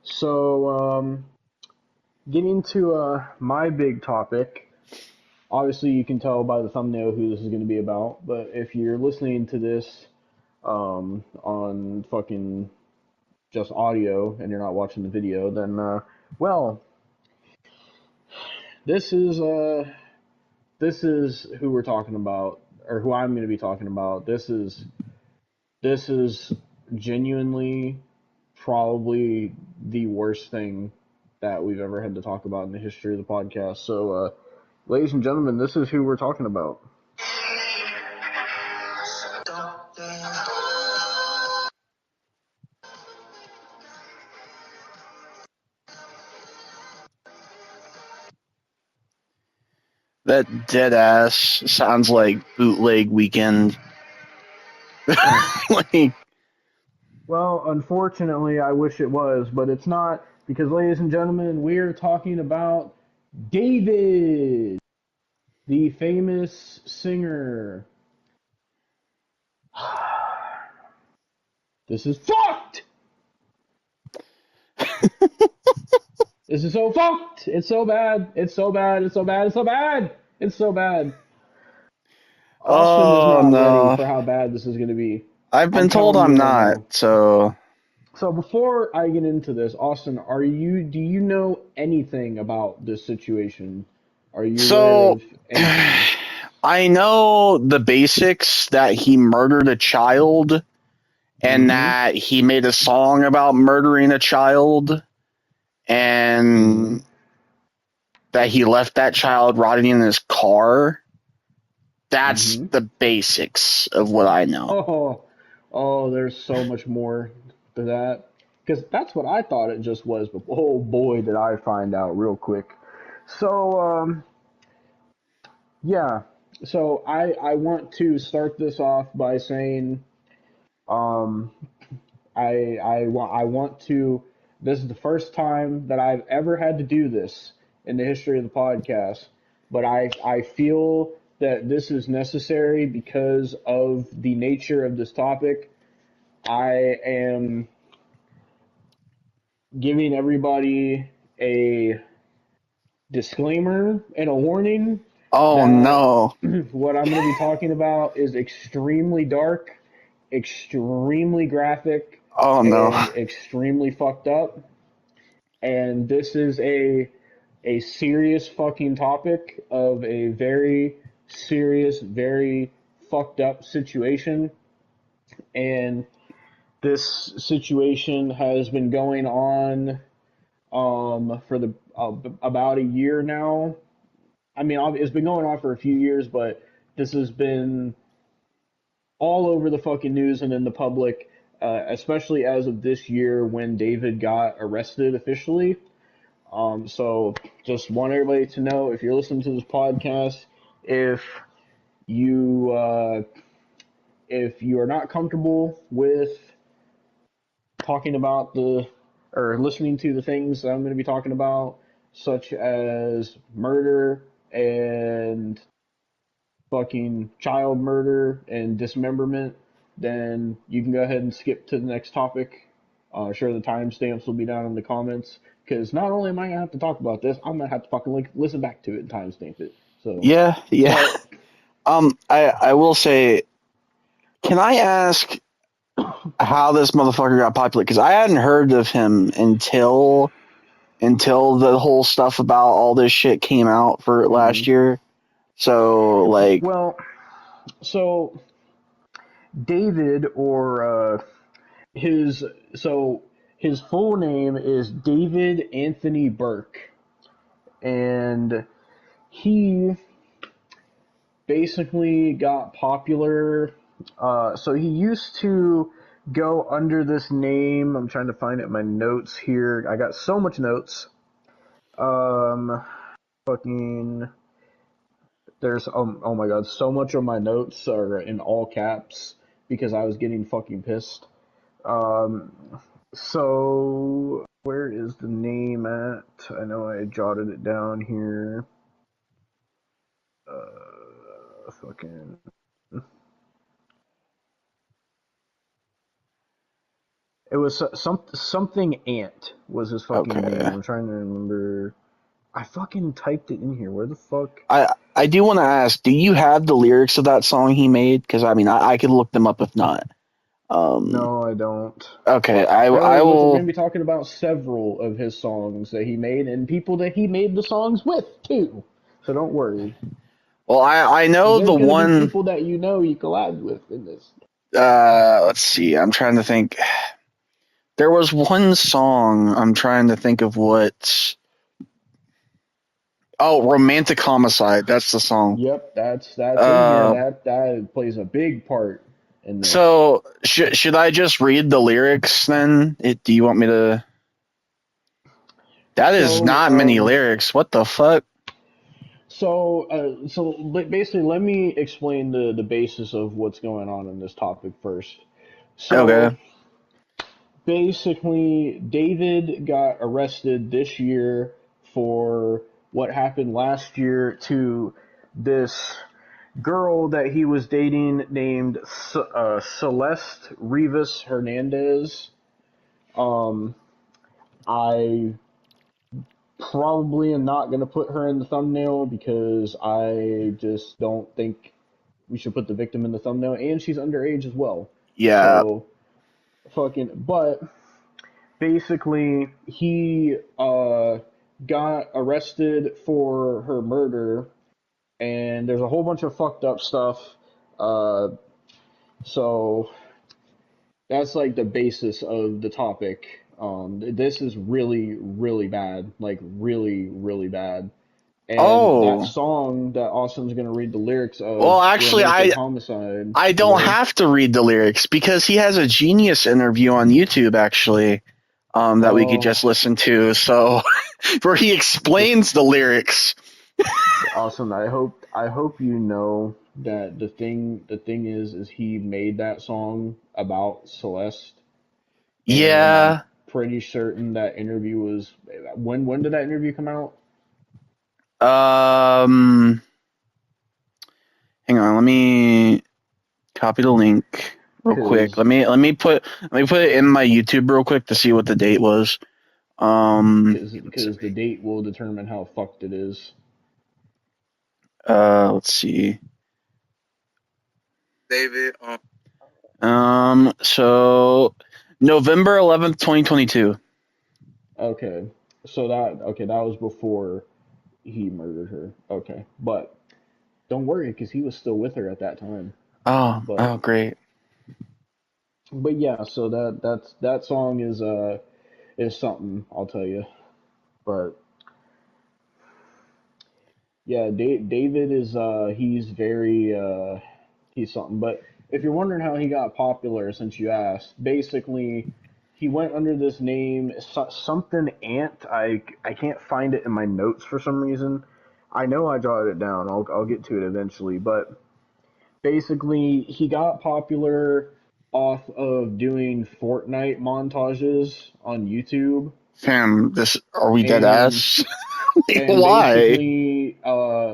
So, getting to my big topic. Obviously, you can tell by the thumbnail who this is going to be about. But if you're listening to this on fucking just audio and you're not watching the video, then well, this is uh, this is who we're talking about, or who I'm going to be talking about. This is genuinely probably the worst thing that we've ever had to talk about in the history of the podcast. So, ladies and gentlemen, this is who we're talking about. That dead ass sounds like bootleg weekend. Like, Well, unfortunately, I wish it was, but it's not because, ladies and gentlemen, we're talking about David, the famous singer. This is fucked! This is so fucked! It's so bad. It's so bad. It's so bad. It's so bad. It's so bad. Austin is oh not ready no. for how bad this is going to be. I've I'm been told telling you I'm right not, now. so So before I get into this, Austin, do you know anything about this situation? Are you aware so of anything? I know the basics that he murdered a child and Mm-hmm. that he made a song about murdering a child Mm-hmm. and that he left that child rotting in his car. That's Mm-hmm. the basics of what I know. Oh, oh, there's so much more to that. Because that's what I thought it just was, but oh boy, did I find out real quick. So, yeah. So I want to start this off by saying, um, I want to. This is the first time that I've ever had to do this in the history of the podcast, but I feel that this is necessary because of the nature of this topic. I am giving everybody a disclaimer and a warning Oh that no. what I'm going to be talking about is extremely dark, extremely graphic, Oh no. and extremely fucked up. And this is a serious fucking topic of a very serious, very fucked up situation. And this situation has been going on for the about a year now. I mean, it's been going on for a few years, but this has been all over the fucking news and in the public, especially as of this year when David got arrested officially. So just want everybody to know if you're listening to this podcast, if you uh, if you are not comfortable with talking about the or listening to the things that I'm going to be talking about, such as murder and fucking child murder and dismemberment, then you can go ahead and skip to the next topic. Sure, the timestamps will be down in the comments because not only am I gonna have to talk about this, I'm gonna have to fucking listen back to it and timestamp it. So, Yeah, yeah. but I will say, can I ask how this motherfucker got popular? Because I hadn't heard of him until the whole stuff about all this shit came out for mhm. last year. So like, Well, so David or his so his full name is David Anthony Burke, and he basically got popular. So he used to go under this name. I'm trying to find it in my notes here. I got so much notes. Um, fucking. There's oh my god, so much of my notes are in all caps because I was getting fucking pissed. Um, so where is the name at? I know I jotted it down here. Fucking. It was something ant. was his fucking name. Okay. I'm trying to remember. I fucking typed it in here. Where the fuck? I do want to ask, do you have the lyrics of that song he made? Because I mean, I could look them up if not. Um, No, I don't. okay, However, I look, we're gonna will. be talking about several of his songs that he made and people that he made the songs with too. So don't worry, Well, I because know the there's gonna be one. people that you know he collabed with in this. Let's see. I'm trying to think. There was one song. I'm trying to think of what. Oh, Romantic Homicide. That's the song. Yep, that's in here. Uh, That plays a big part in this. so should I just read the lyrics then? Do you want me to? That is So, not many lyrics. What the fuck? basically, let me explain the basis of what's going on in this topic first. So Okay. basically, David got arrested this year for what happened last year to this girl that he was dating named Celeste Rivas Hernandez. Um, I probably am not going to put her in the thumbnail because I just don't think we should put the victim in the thumbnail, and she's underage as well. Yeah. So, but basically, he got arrested for her murder, and there's a whole bunch of fucked up stuff. Uh, so that's like the basis of the topic. This is really, really bad, like really, really bad. And that Oh. song that Austin's gonna read the lyrics of, Well, actually, "Romantic Homicide." I Go don't ahead. have to read the lyrics because he has a genius interview on YouTube actually. That we could Oh, just listen to. So where he explains the lyrics. Austin, I hope you know that the thing is he made that song about Celeste, and I'm Yeah. pretty certain that interview was when did that interview come out? Um. Hang on. Let me copy the link real quick. Cause Let me put it in my YouTube real quick to see what the date was. Let's cause the date will determine how fucked it is. let's see. David. So November 11th, 2022. Okay, that was before he murdered her. Okay, but don't worry, because he was still with her at that time. But Great. yeah, so that song is something, I'll tell you. But yeah, David is he's very he's something. But if you're wondering how he got popular, since you asked, basically he went under this name something Ant. I can't find it in my notes for some reason. I know I jotted it down. I'll get to it eventually, but basically he got popular off of doing Fortnite montages on YouTube, Fam, this are we dead and ass? and Why?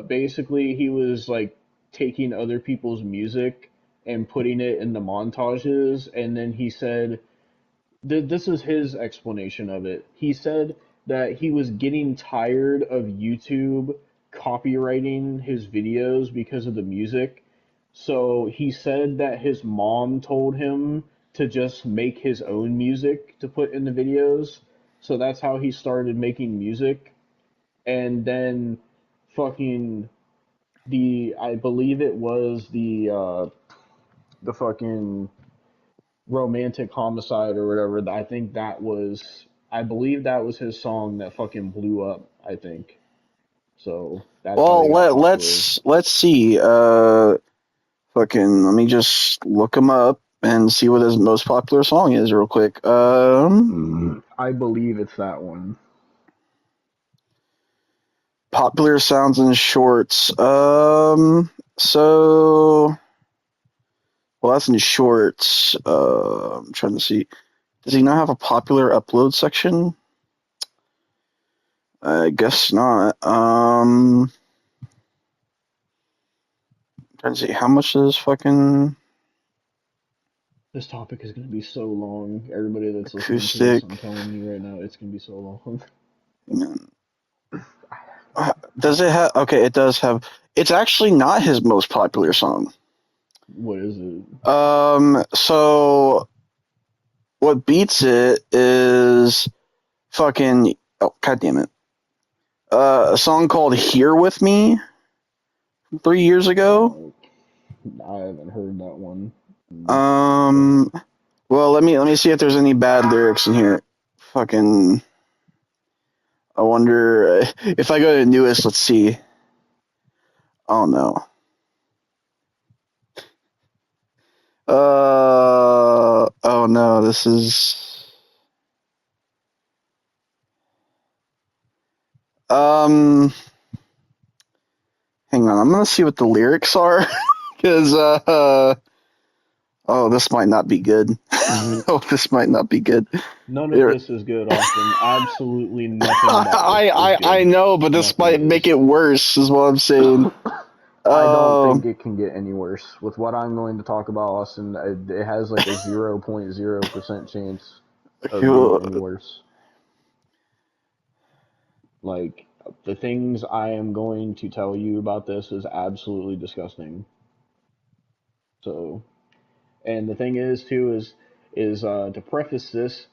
basically he was like taking other people's music and putting it in the montages, and then he said this is his explanation of it. He said that he was getting tired of YouTube copywriting his videos because of the music. So he said that his mom told him to just make his own music to put in the videos. So that's how he started making music. And then fucking I believe it was the fucking romantic homicide or whatever. I believe that was his song that fucking blew up, I think. So that's how he Well, got popular. let's see. Fucking let me just look him up and see what his most popular song is real quick. I believe it's that one. Popular sounds and shorts. So well, that's in shorts. I'm trying to see. Does he not have a popular upload section? I guess not. Trying to see how much is fucking. This topic is gonna be so long. Everybody that's listening to this, Acoustic. I'm telling you right now, it's gonna be so long. Does it have? Okay, it does have. It's actually not his most popular song. What is it? So what beats it is fucking. Oh, god damn it. A song called "Here with Me" 3 years ago. Uh, I haven't heard that one. Um. Well, let me see if there's any bad lyrics in here. Fucking. I wonder if I go to newest. Let's see. Oh no. Oh no. This is. Um. Hang on. I'm gonna see what the lyrics are because oh, this might not be good. Oh, this might not be good. None of It- this is good, Austin. Absolutely nothing about this is I good. know, but this Nothing might is. make it worse. Is what I'm saying. I don't Oh, think it can get any worse. With what I'm going to talk about, Austin, it has like a 0.0% chance of getting any worse. Like, the things I am going to tell you about this is absolutely disgusting. So, and the thing is, too, is to preface this,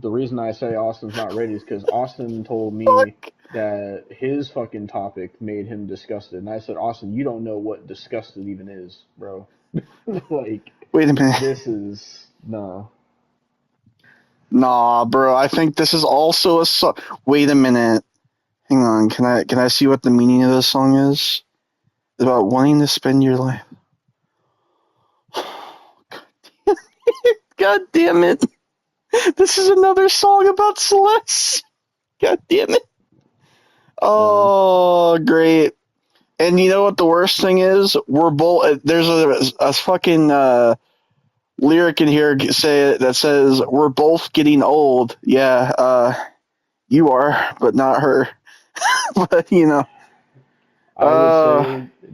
the reason I say Austin's not ready is because Austin told me fuck. that his fucking topic made him disgusted, and I said, Austin, you don't know what disgusted even is, bro. Like, Wait a minute. this is no. Nah, bro. I think this is also a song. Wait a minute. Hang on. Can I see what the meaning of this song is? It's about wanting to spend your life. God damn it. This is another song about Celeste. God damn it. Uh, Oh, great. And you know what the worst thing is? We're both. There's a fucking lyric in here that says we're both getting old. Yeah, you are, but not her. But you know, I would uh, say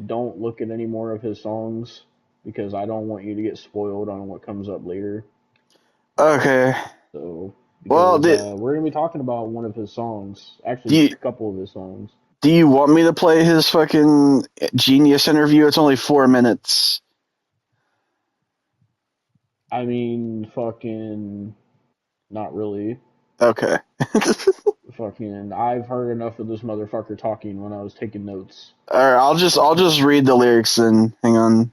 don't look at any more of his songs because I don't want you to get spoiled on what comes up later. okay. So, Well, because we're gonna be talking about one of his songs, do actually you, a couple of his songs. do you want me to play his fucking genius interview? It's only 4 minutes. I mean, fucking, not really. Okay. Fucking, I've heard enough of this motherfucker talking when I was taking notes. All right. I'll just read the lyrics and hang on,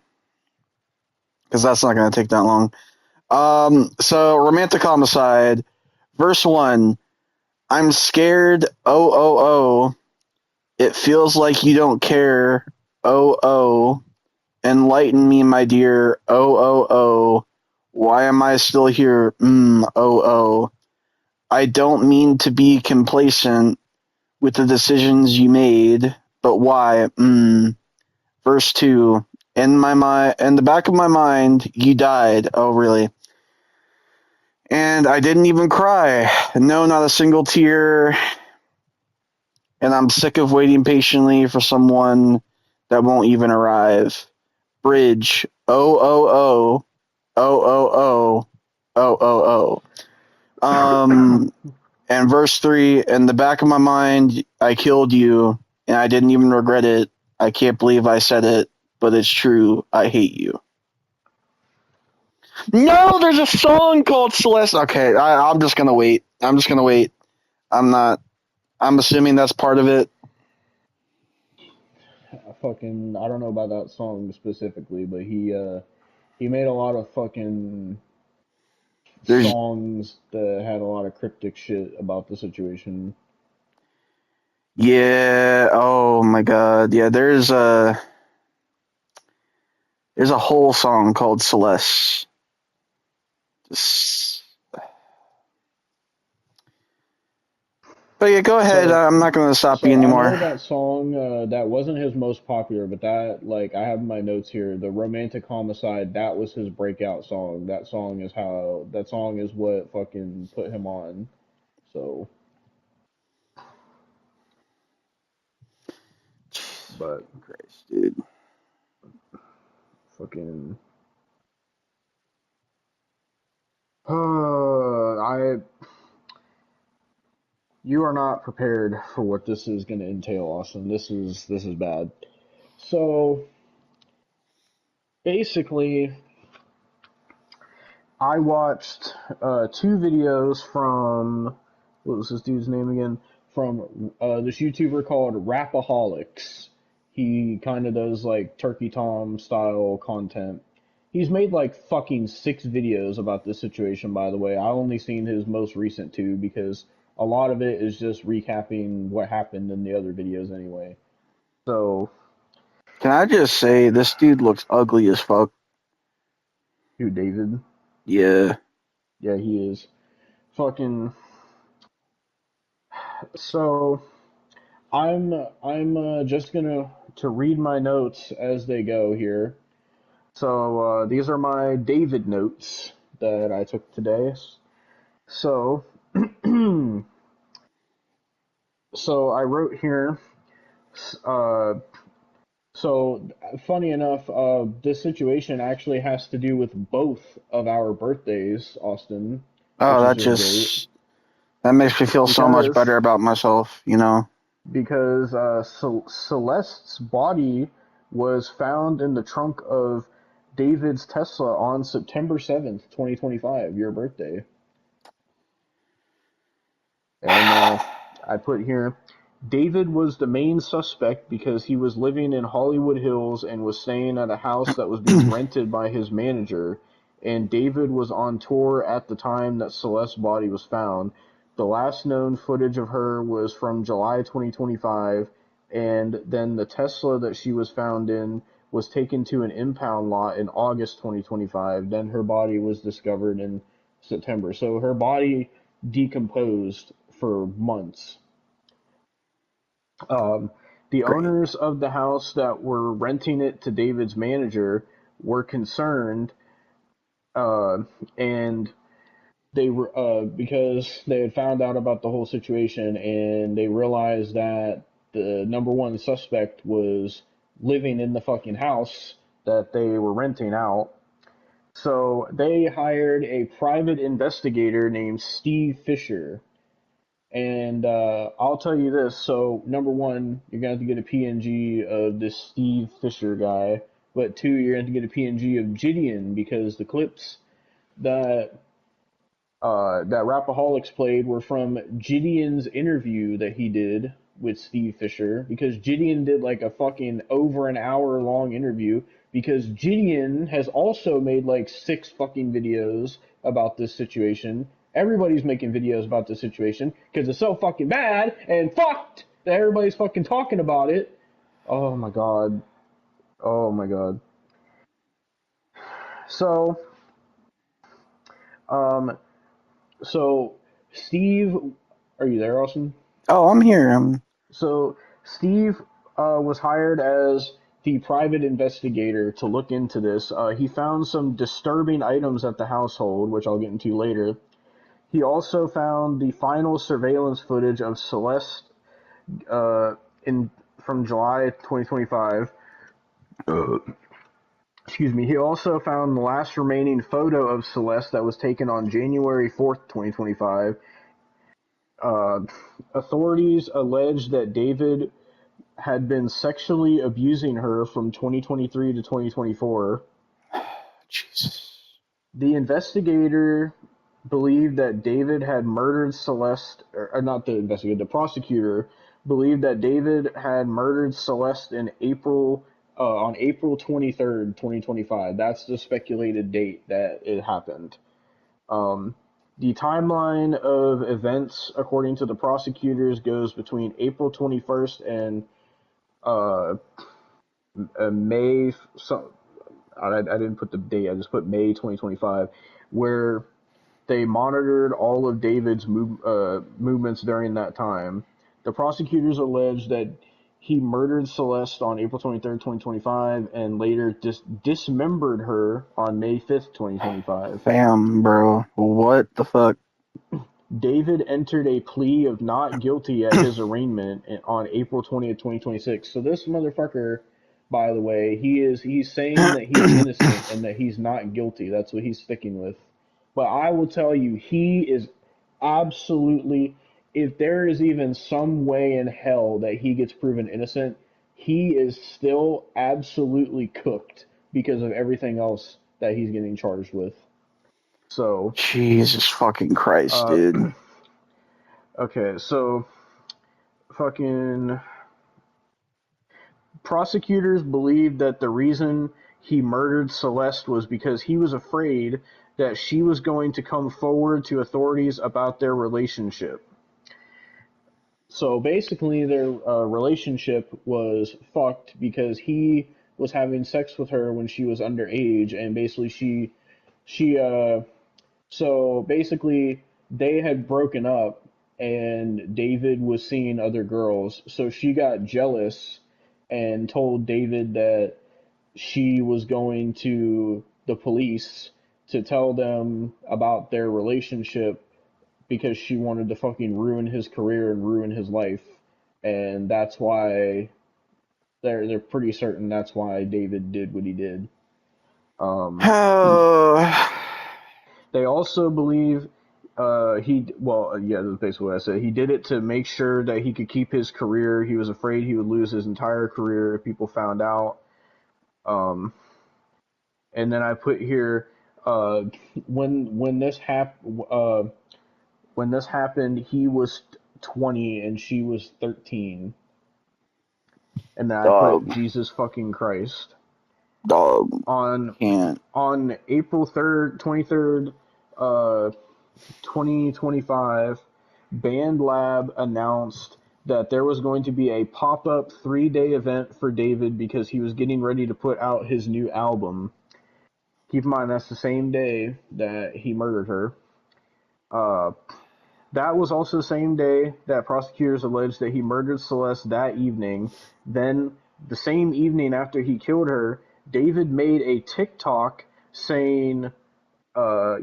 because that's not gonna take that long. So romantic homicide, verse one. I'm scared. Oh oh oh. It feels like you don't care. Oh oh. Enlighten me, my dear. Oh oh oh. Why am I still here? Oh oh. I don't mean to be complacent with the decisions you made, but why? Verse two. In the back of my mind, you died. Oh really? And I didn't even cry. No, not a single tear. And I'm sick of waiting patiently for someone that won't even arrive. Bridge. Oh oh oh. Oh oh oh. Oh oh oh. And verse three, in the back of my mind, I killed you, and I didn't even regret it. I can't believe I said it, but it's true. I hate you. No, there's a song called Celeste. Okay, I'm just gonna wait. I'm just gonna wait. I'm not. I'm assuming that's part of it. Fucking, I don't know about that song specifically, but he made a lot of fucking There's songs that had a lot of cryptic shit about the situation. yeah. Oh my god. Yeah. There's a whole song called Celeste. Just, but yeah, go ahead. So, I'm not gonna stop you so I anymore. know that song that wasn't his most popular, but that like I have my notes here. The Romantic Homicide, that was his breakout song. That song is what fucking put him on. So, but Christ, dude. fucking I You are not prepared for what this is going to entail, Austin. This is bad. So basically, I watched two videos from what was this dude's name again? From this YouTuber called Rapaholics. He kind of does like Turkey Tom style content. He's made like fucking six videos about this situation, by the way. I only seen his most recent two because a lot of it is just recapping what happened in the other videos anyway. So, Can I just say this dude looks ugly as fuck? who, David? Yeah. Yeah, he is. Fucking. So, I'm just gonna to read my notes as they go here. So these are my David notes that I took today. So so I wrote here. Uh, so funny enough, this situation actually has to do with both of our birthdays, Austin, Oh, which is that just great just that makes me feel so much because better about myself, you know. Celeste's body was found in the trunk of David's Tesla on September 7th, 2025, your birthday. And I put here David was the main suspect because he was living in Hollywood Hills and was staying at a house that was being rented by his manager. And David was on tour at the time that Celeste's body was found. The last known footage of her was from July 2025, and then the Tesla that she was found in was taken to an impound lot in August 2025. Then her body was discovered in September. So her body decomposed for months. Um, the Great. owners of the house that were renting it to David's manager were concerned, uh, and they were because they had found out about the whole situation, and they realized that the number one suspect was living in the fucking house that they were renting out. So they hired a private investigator named Steve Fisher. And I'll tell you this. So, number one, you're going to have to get a PNG of this Steve Fisher guy. But two, you're going to have to get a PNG of Gideon because the clips that that Rapaholics played were from Gideon's interview that he did with Steve Fisher because Gideon did like a fucking over an hour long interview because Gideon has also made like six fucking videos about this situation. Everybody's making videos about this situation because it's so fucking bad and fucked that everybody's fucking talking about it. Oh my god. Oh my god. So, um, so Steve, are you there, Austin? Oh, I'm here. So Steve was hired as the private investigator to look into this. He found some disturbing items at the household, which I'll get into later. He also found the final surveillance footage of Celeste uh, in from July 2025. Uh, Excuse me. He also found the last remaining photo of Celeste that was taken on January 4th, 2025. Uh, Authorities allege that David had been sexually abusing her from 2023 to 2024. Jesus. The investigator believed that David had murdered Celeste, or not the investigator, the prosecutor believed that David had murdered Celeste in on April 23rd, 2025. That's the speculated date that it happened. Um, the timeline of events, according to the prosecutors, goes between April 21st and uh, May. I didn't put the date. I just put May 2025, where they monitored all of David's movements during that time. The prosecutors alleged that he murdered Celeste on April 23rd, 2025, and later dismembered her on May 5th, 2025. Bam, bro. What the fuck? David entered a plea of not guilty at his arraignment on April 20th, 2026. So this motherfucker, by the way, he's saying that he's innocent and that he's not guilty. That's what he's sticking with. But I will tell you, he is absolutely, if there is even some way in hell that he gets proven innocent, he is still absolutely cooked because of everything else that he's getting charged with. So, Jesus fucking Christ, uh, dude. okay, so fucking prosecutors believed that the reason he murdered Celeste was because he was afraid that she was going to come forward to authorities about their relationship. So basically, their relationship was fucked because he was having sex with her when she was underage, and basically she so basically they had broken up, and David was seeing other girls, so she got jealous and told David that she was going to the police to tell them about their relationship because she wanted to fucking ruin his career and ruin his life, and that's why they're pretty certain that's why David did what he did. Um, Oh, they also believe yeah, that's basically what I said. He did it to make sure that he could keep his career. He was afraid he would lose his entire career if people found out. Um, and then I put here uh, when this when this happened, he was 20 and she was 13. And then I put dog, Jesus fucking Christ. dog, On can't. April 23rd, uh 2025, Band Lab announced that there was going to be a pop-up 3-day event for David because he was getting ready to put out his new album. Keep in mind that's the same day that he murdered her. Uh That was also the same day that prosecutors alleged that he murdered Celeste that evening. Then, the same evening after he killed her, David made a TikTok saying,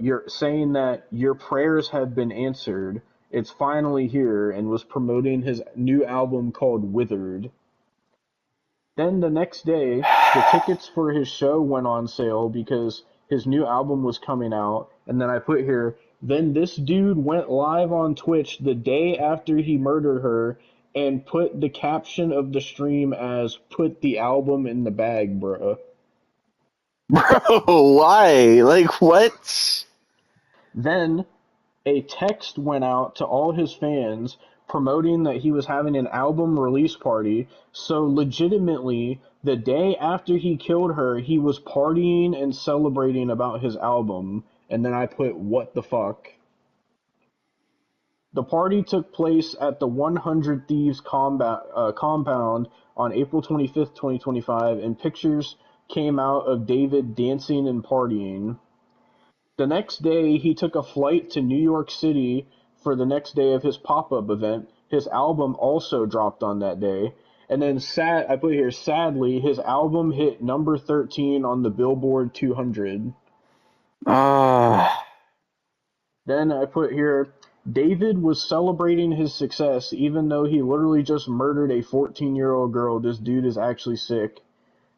"You're saying that your prayers have been answered. It's finally here," and was promoting his new album called Withered. Then the next day, the tickets for his show went on sale because his new album was coming out. And then I put here, then this dude went live on Twitch the day after he murdered her and put the caption of the stream as "put the album in the bag, bruh." Bro, why? Like, what? Then a text went out to all his fans promoting that he was having an album release party. So legitimately, the day after he killed her, he was partying and celebrating about his album. And then I put, what the fuck? The party took place at the 100 Thieves compound on April 25th, 2025, and pictures came out of David dancing and partying. The next day, he took a flight to New York City for the next day of his pop-up event. His album also dropped on that day. And then I put here, sadly, his album hit number 13 on the Billboard 200. Ah, Then I put here, David was celebrating his success even though he literally just murdered a 14-year-old girl. This dude is actually sick.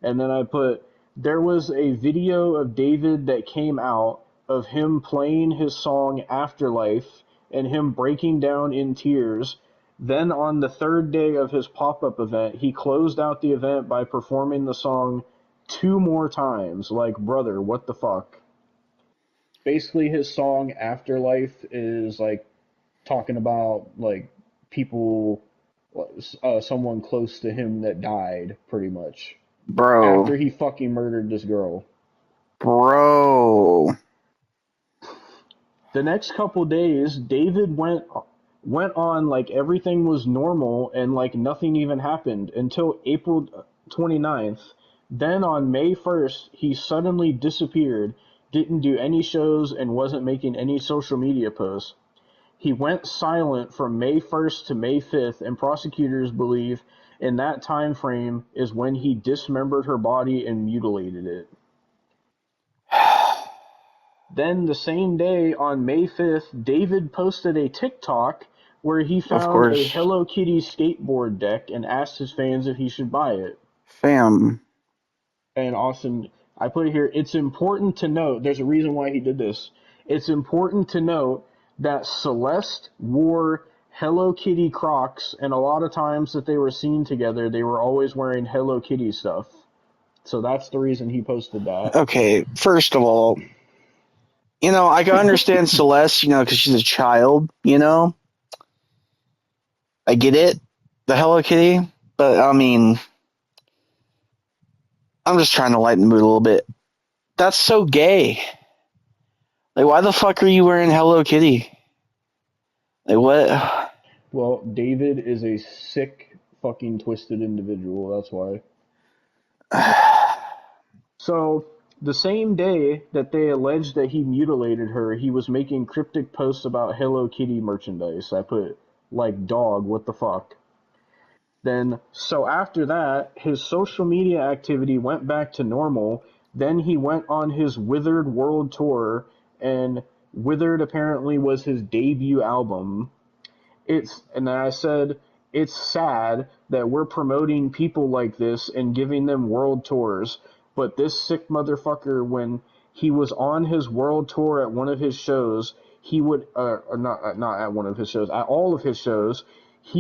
And then I put, there was a video of David that came out of him playing his song Afterlife and him breaking down in tears. Then on the third day of his pop-up event, he closed out the event by performing the song 2 more times. Like, brother, what the fuck? Basically, his song Afterlife is like talking about like people, someone close to him that died, pretty much bro, after he fucking murdered this girl. bro. The next couple days, David went on like everything was normal and like nothing even happened until April 29th. Then on May 1st, he suddenly disappeared, didn't do any shows and wasn't making any social media posts. He went silent from May 1st to May 5th, and prosecutors believe in that time frame is when he dismembered her body and mutilated it. Then the same day, on May 5th, David posted a TikTok where he Of found a course, Hello Kitty skateboard deck and asked his fans if he should buy it. fam. And Austin, I put here, it's important to note, there's a reason why he did this. It's important to note that Celeste wore Hello Kitty Crocs, and a lot of times that they were seen together, they were always wearing Hello Kitty stuff. So that's the reason he posted that. Okay, first of all, I can understand Celeste, because she's a child, I get it, the Hello Kitty, but I mean, I'm just trying to lighten the mood a little bit. That's so gay. Like, why the fuck are you wearing Hello Kitty? Like, what? Well, David is a sick, fucking twisted individual. That's why. So, the same day that they alleged that he mutilated her, he was making cryptic posts about Hello Kitty merchandise. I put, like, dog, what the fuck? Then, so after that, his social media activity went back to normal. Then he went on his Withered World Tour, and Withered apparently was his debut album. And I said, it's sad that we're promoting people like this and giving them world tours, but this sick motherfucker, when he was on his world tour at one of his shows, he would, not at one of his shows, at all of his shows,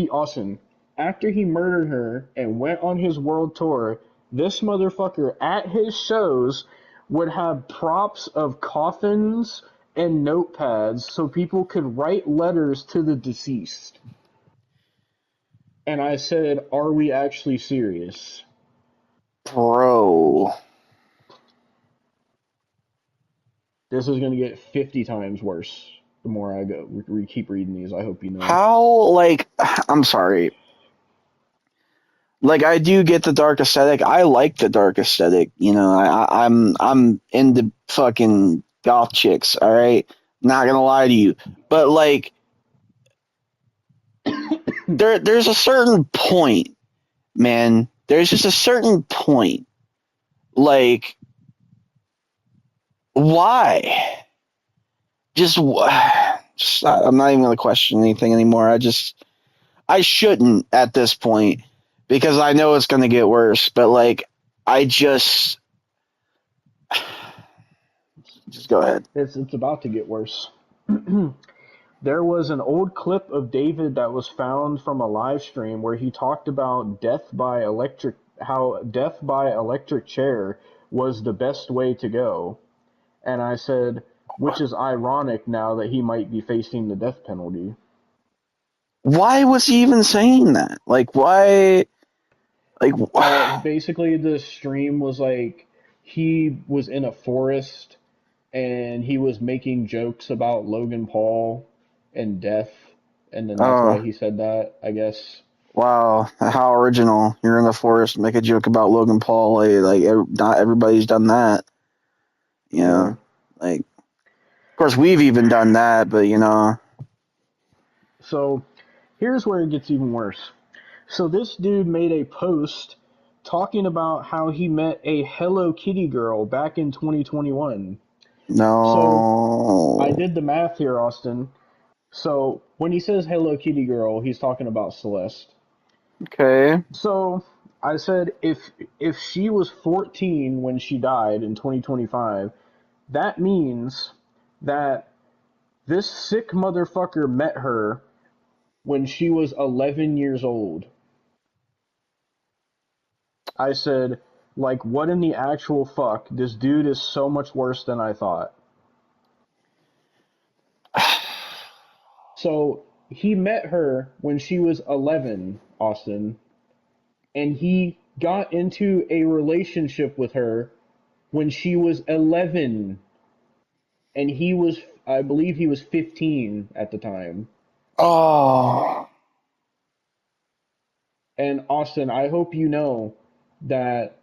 Austin, after he murdered her and went on his world tour, this motherfucker at his shows would have props of coffins and notepads so people could write letters to the deceased. And I said, are we actually serious? Bro. This is going to get 50 times worse the more I go. We keep reading these. I hope you know. How, I'm sorry. Like, I do get the dark aesthetic. I like the dark aesthetic. I'm into fucking goth chicks. All right, not gonna lie to you, but like, there's a certain point, man. There's just a certain point. Like, why? Just, I'm not even gonna question anything anymore. I shouldn't at this point because I know it's gonna get worse. But like, I just go ahead. It's about to get worse. There was an old clip of David that was found from a live stream where he talked about how death by electric chair was the best way to go. And I said, which is ironic now that he might be facing the death penalty. Why was he even saying that? Like, why? Like, Basically, the stream was like he was in a forest and he was making jokes about Logan Paul and death, and then that's why oh, he said that, I guess. wow, how original! You're in the forest, make a joke about Logan Paul. Not everybody's done that. You Yeah. know, like, of course, we've even done that, but So here's where it gets even worse. So this dude made a post talking about how he met a Hello Kitty girl back in 2021. So I no. did the math here, Austin. So when he says Hello Kitty girl, he's talking about Celeste. Okay. So I said if she was 14 when she died in 2025, that means that this sick motherfucker met her when she was 11 years old. I said, like, what in the actual fuck? This dude is so much worse than I thought. So he met her when she was 11, Austin, and he got into a relationship with her when she was 11, and I believe he was 15 at the time. Oh. And Austin, I hope you know that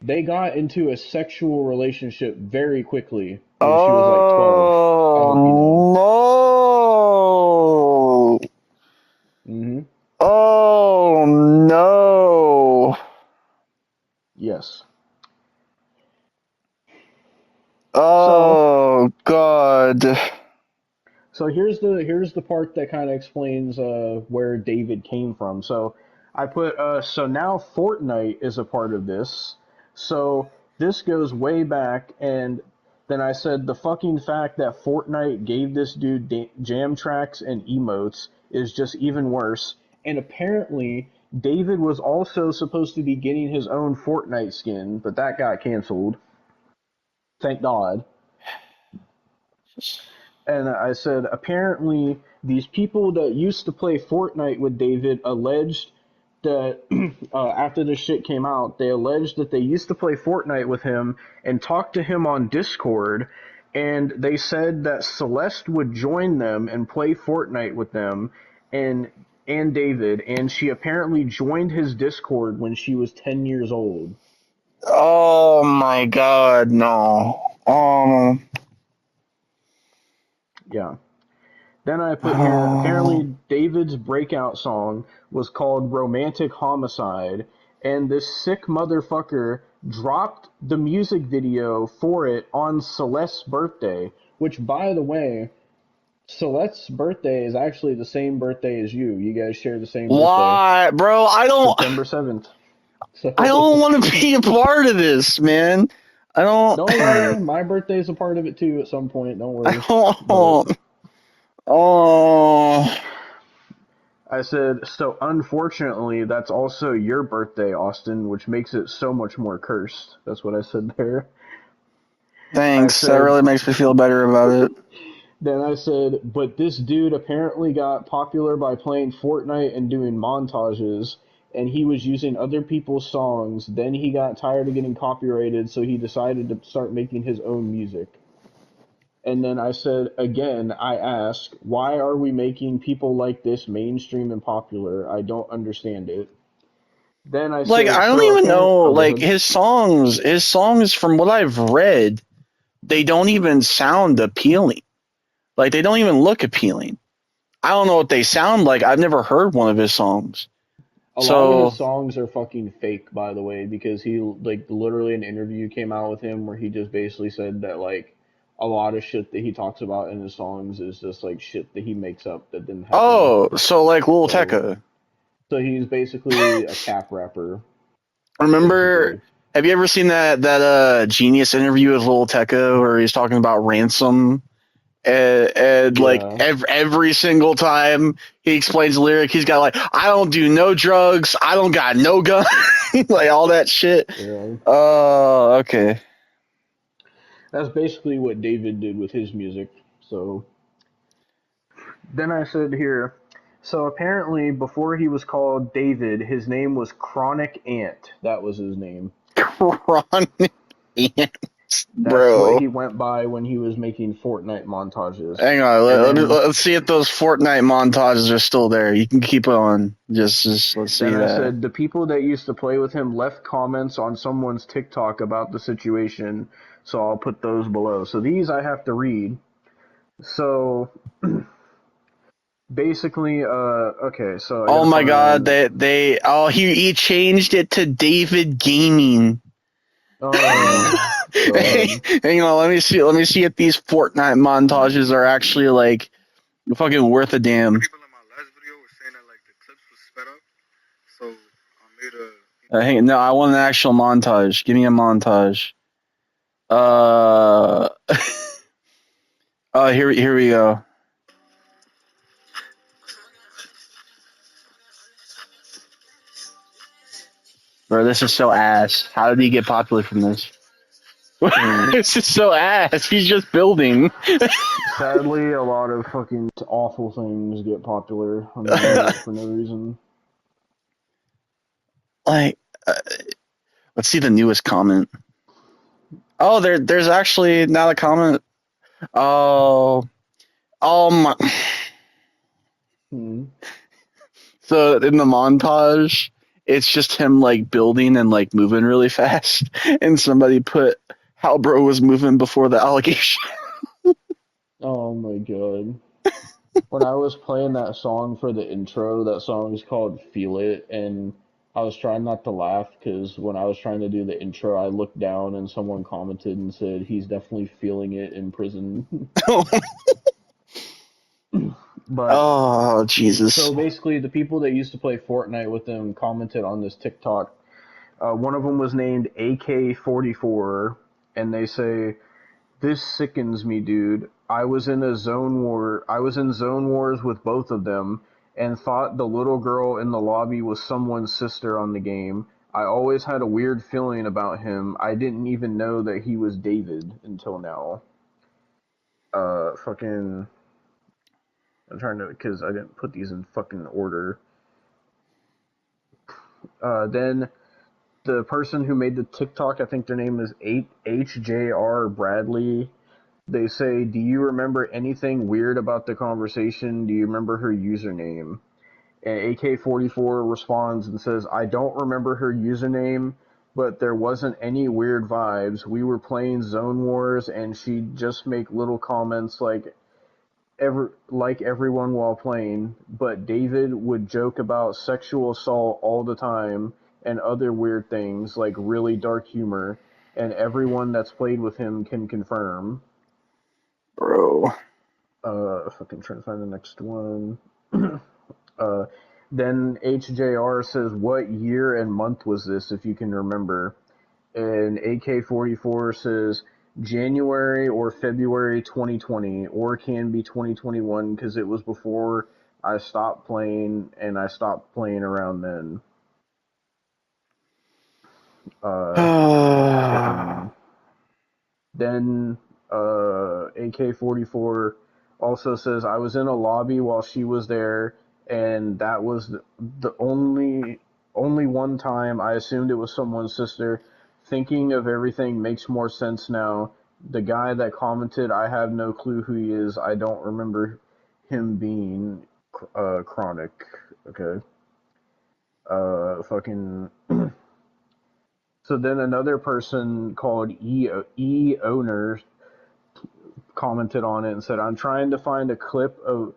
they got into a sexual relationship very quickly when she was like 12. I hope you know. Oh no. Hmm. Oh no. Yes. So, Oh God. so here's the part that kind of explains where David came from. So I put so now Fortnite is a part of this. So this goes way back, and Then I said the fucking fact that Fortnite gave this dude jam tracks and emotes is just even worse. And apparently, David was also supposed to be getting his own Fortnite skin, but that got canceled. Thank God. And I said, apparently, these people that used to play Fortnite with David alleged that after this shit came out, they alleged that they used to play Fortnite with him and talk to him on Discord. And they said that Celeste would join them and play Fortnite with them and David. And she apparently joined his Discord when she was 10 years old. Oh my god, no. Yeah. Then I put here, Oh. apparently David's breakout song was called Romantic Homicide, and this sick motherfucker dropped the music video for it on Celeste's birthday, which, by the way, Celeste's birthday is actually the same birthday as you. You guys share the same birthday, Why, bro? September 7th. I don't So, want to be a part of this, man. I don't. don't worry, my birthday is a part of it too at some point, don't I worry. But don't. Oh. I said, so unfortunately, that's also your birthday, Austin, which makes it so much more cursed. That's what I said there. I Thanks. That said, really makes me feel better about it. then I said, but this dude apparently got popular by playing Fortnite and doing montages, and he was using other people's songs. Then he got tired of getting copyrighted, so he decided to start making his own music. And then I said, again, I ask, why are we making people like this mainstream and popular? I don't understand it. Then I Like, said, I don't so even apparent. know. Oh, go Like, ahead. his songs, from what I've read, they don't even sound appealing. Like, they don't even look appealing. I don't know what they sound like. I've never heard one of his songs. A lot of his So, songs are fucking fake, by the way, because he like literally an interview came out with him where he just basically said that like a lot of shit that he talks about in his songs is just like shit that he makes up that didn't happen. so like Lil So, Tecca. so he's basically a cap rapper, Remember, basically. have you ever seen that Genius interview with Lil Tecca where he's talking about ransom? And like Yeah, every single time he explains the lyric, he's got like, I don't do no drugs, I don't got no gun, like all that shit. yeah. Oh, okay. That's basically what David did with his music. So then I said here, so apparently before he was called David, his name was Chronic Ant. That was his name. Chronic ants, That's what bro. he went by when he was making Fortnite montages. Hang on, And let's see if those Fortnite montages are still there. You can keep on. Just let's then see I that. said the people that used to play with him left comments on someone's TikTok about the situation, so I'll put those below. So these I have to read. So basically, okay, so I Oh gotta my god, find. they oh he changed it to David Gaming. Oh Hey, God. hang on, let me see if these Fortnite montages are actually like fucking worth a damn. People in my last video were saying that like the clips was sped up, so I made a. No, I want an actual montage. Give me a montage. Uh, here we go. Bro, this is so ass. How did he get popular from this? This is so ass. He's just building. Sadly, a lot of fucking awful things get popular on the internet for no reason. Like, let's see the newest comment. Oh, there's actually not a comment. Oh, oh my. Hmm. So in the montage, it's just him like building and like moving really fast, and somebody put how bro was moving before the allegation. Oh my God. When I was playing that song for the intro, that song is called Feel It, and I was trying not to laugh because when I was trying to do the intro, I looked down and someone commented and said he's definitely feeling it in prison. But Oh Jesus. so basically, the people that used to play Fortnite with him commented on this TikTok. One of them was named AK44, and they say This sickens me, dude. I was in zone wars with both of them and thought the little girl in the lobby was someone's sister on the game. I always had a weird feeling about him. I didn't even know that he was David until now. Fucking. I'm trying to, because I didn't put these in fucking order. Then the person who made the TikTok, I think their name is HJR Bradley. They say, "Do you remember anything weird about the conversation? Do you remember her username?" And AK-44 responds and says, "I don't remember her username, but there wasn't any weird vibes. We were playing Zone Wars, and she'd just make little comments like everyone while playing, but David would joke about sexual assault all the time and other weird things like really dark humor, and everyone that's played with him can confirm." Bro. Fucking trying to find the next one. uh, then HJR says, "What year and month was this, if you can remember?" And AK-44 says, "January or February 2020, or can be 2021 because it was before I stopped playing, and I stopped playing around then." Uh, fucking Then AK-44 also says, "I was in a lobby while she was there, and that was the only one time I assumed it was someone's sister. Thinking of everything makes more sense now. The guy that commented, I have no clue who he is. I don't remember him being chronic." Okay. Fucking. So then another person called E Owner commented on it and said, I'm trying to find a clip of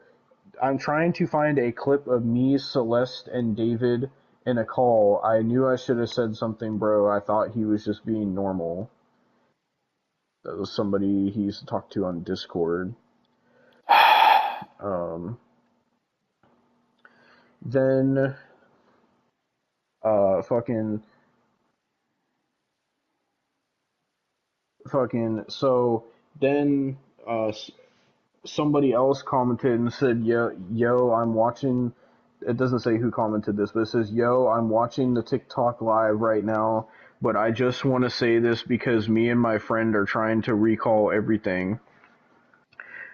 me, Celeste, and David in a call. I knew I should have said something, bro. I thought he was just being normal." That was somebody he used to talk to on Discord. Um, then, uh, fucking, so then, somebody else commented and said, yo, I'm watching." It doesn't say who commented this, but it says, "Yo, I'm watching the TikTok live right now, but I just want to say this because me and my friend are trying to recall everything.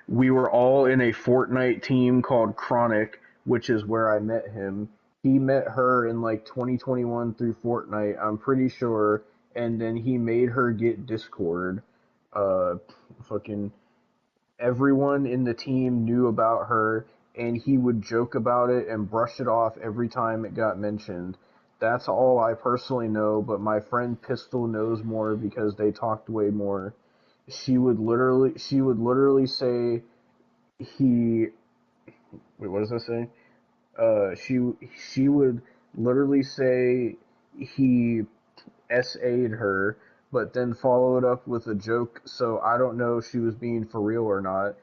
We were all in a Fortnite team called Chronic, which is where I met him. He met her in like 2021 through Fortnite, I'm pretty sure, and then he made her get Discord. Uh, fucking Everyone in the team knew about her, and he would joke about it and brush it off every time it got mentioned. That's all I personally know, but my friend Pistol knows more because they talked way more. She would literally say he wait, what does that say? She would literally say he SA'd her, but then followed up with a joke, so I don't know if she was being for real or not.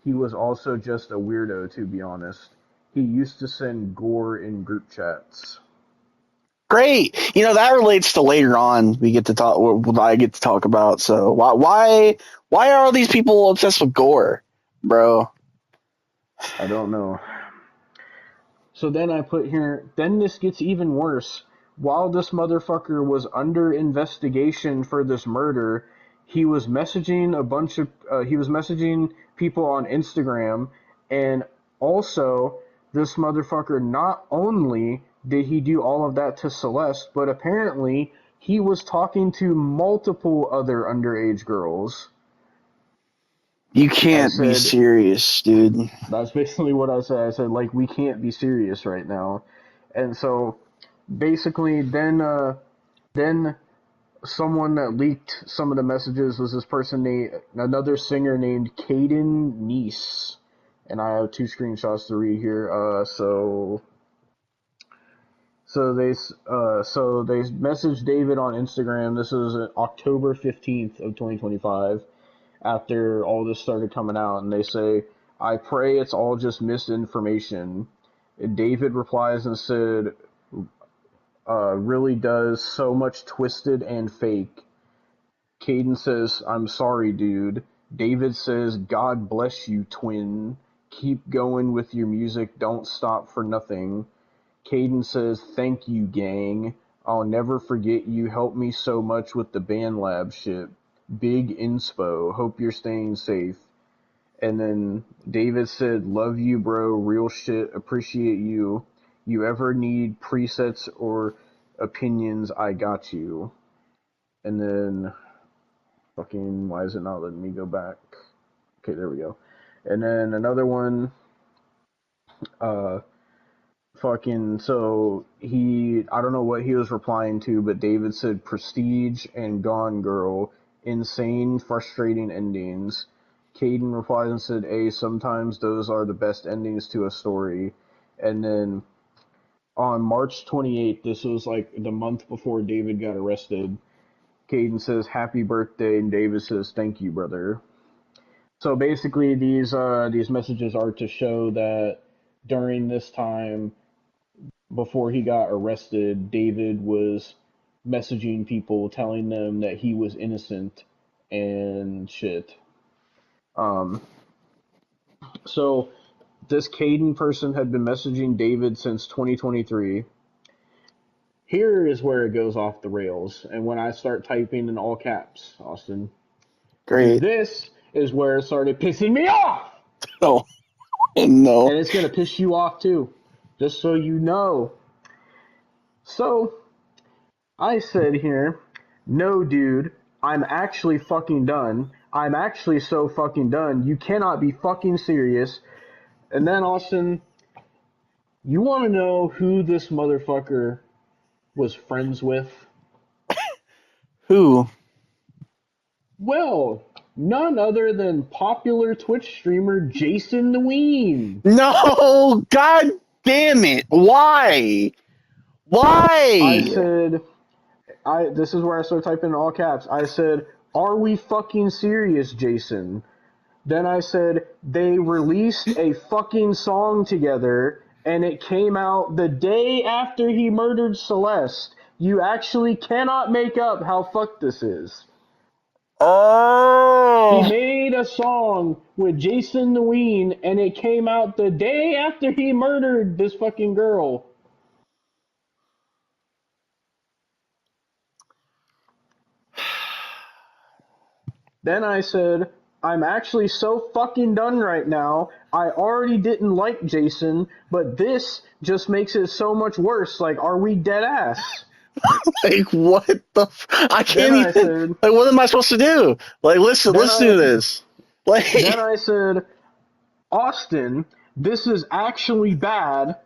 He was also just a weirdo, to be honest. He used to send gore in group chats." Great. That relates to later on we get to talk what I get to talk about. So why are all these people obsessed with gore, bro? I don't know. So then I put here, then this gets even worse. While this motherfucker was under investigation for this murder, he was messaging people on Instagram, and also this motherfucker, not only did he do all of that to Celeste, but apparently he was talking to multiple other underage girls. You I can't be said, serious, dude. that's basically what I said. I said, like, we can't be serious right now. And so basically then someone that leaked some of the messages was this person named another singer named Caden Nice, and I have two screenshots to read here. So they messaged David on Instagram. This is October 15th of 2025, after all this started coming out, and they say, "I pray it's all just misinformation." And David replies and said, "Really does so much twisted and fake." Caden says, "I'm sorry, dude." David says, God bless you, twin. Keep going with your music, don't stop for nothing. Caden says, thank you, gang. I'll never forget you helped me so much with the band lab shit. Big inspo. Hope you're staying safe. And then David said, love you, bro. Real shit. Appreciate you. You ever need presets or opinions, I got you. And then, fucking, why is it not letting me go back? Okay, there we go. And then another one, uh, so I don't know what he was replying to, but David said Prestige and Gone Girl, insane, frustrating endings. Caden replies and said, hey, sometimes those are the best endings to a story. And then on March 28th, this was like the month before David got arrested, Caden says, happy birthday, and David says, thank you, brother. So basically, these messages are to show that during this time, before he got arrested, David was messaging people telling them that he was innocent and shit. Um, so this Caden person had been messaging David since 2023. Here is where it goes off the rails, and when I start typing in all caps, Austin, Great. this is where it started pissing me off, Oh, no. and it's gonna piss you off too, just so you know. So I said here, no, dude, I'm actually fucking done. I'm actually so fucking done. You cannot be fucking serious. And then, Austin, you want to know who this motherfucker was friends with? Who? Well, none other than popular Twitch streamer Jason the Ween. No! God damn it! Why? I Why? said, this is where I started typing in all caps. I said, are we fucking serious, Jason? Then I said, they released a fucking song together, and it came out the day after he murdered Celeste. You actually cannot make up how fucked this is. He Oh. made a song with Jason the Ween, and it came out the day after he murdered this fucking girl. Then I said, I'm actually so fucking done right now. I already didn't like Jason, but this just makes it so much worse. Like, are we dead ass? Like, what the I Then can't I even, said, like, what am I supposed to do? Like, listen, then listen I, to this. then Like, I said, Austin, this is actually bad.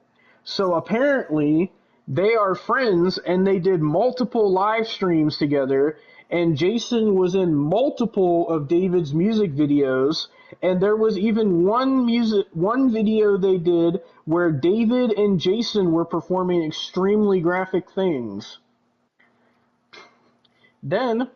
So apparently they are friends and they did multiple live streams together, and Jason was in multiple of David's music videos, and there was even one video they did where David and Jason were performing extremely graphic things. Then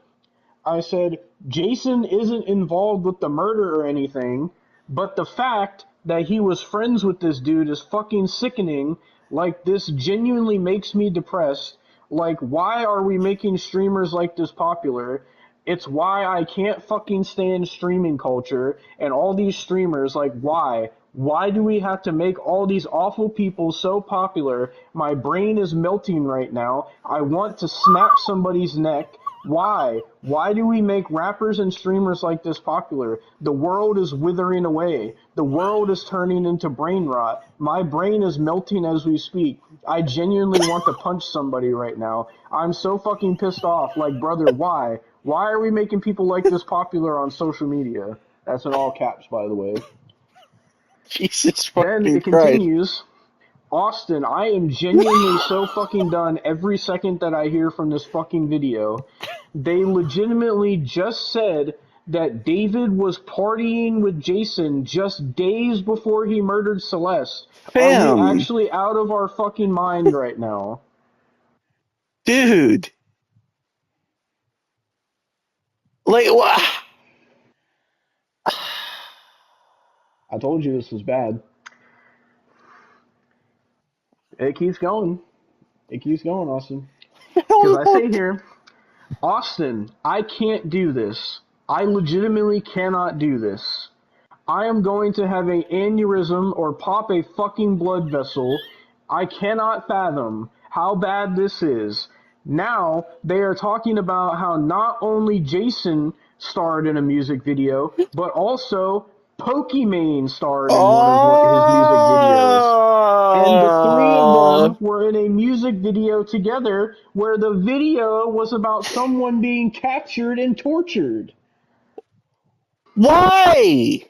I said, Jason isn't involved with the murder or anything, but the fact that he was friends with this dude is fucking sickening. Like, this genuinely makes me depressed. Like, why are we making streamers like this popular? It's why I can't fucking stand streaming culture and all these streamers. Like, why? Why do we have to make all these awful people so popular? My brain is melting right now. I want to snap somebody's neck. Why? Why do we make rappers and streamers like this popular? The world is withering away. The world is turning into brain rot. My brain is melting as we speak. I genuinely want to punch somebody right now. I'm so fucking pissed off. Like, brother, why? Why are we making people like this popular on social media? That's in all caps, by the way. Jesus Then fucking it Christ. continues. Austin, I am genuinely so fucking done every second that I hear from this fucking video. They legitimately just said that David was partying with Jason just days before he murdered Celeste. Are we Fam. actually out of our fucking mind right now? Dude. Like, what? I told you this was bad. It keeps going. It keeps going, Austin. Because I say here, Austin, I can't do this. I legitimately cannot do this. I am going to have an aneurysm or pop a fucking blood vessel. I cannot fathom how bad this is. Now they are talking about how not only Jason starred in a music video, but also Pokimane starred in one of his music videos. And the three of Oh, them were in a music video together where the video was about someone being captured and tortured. why?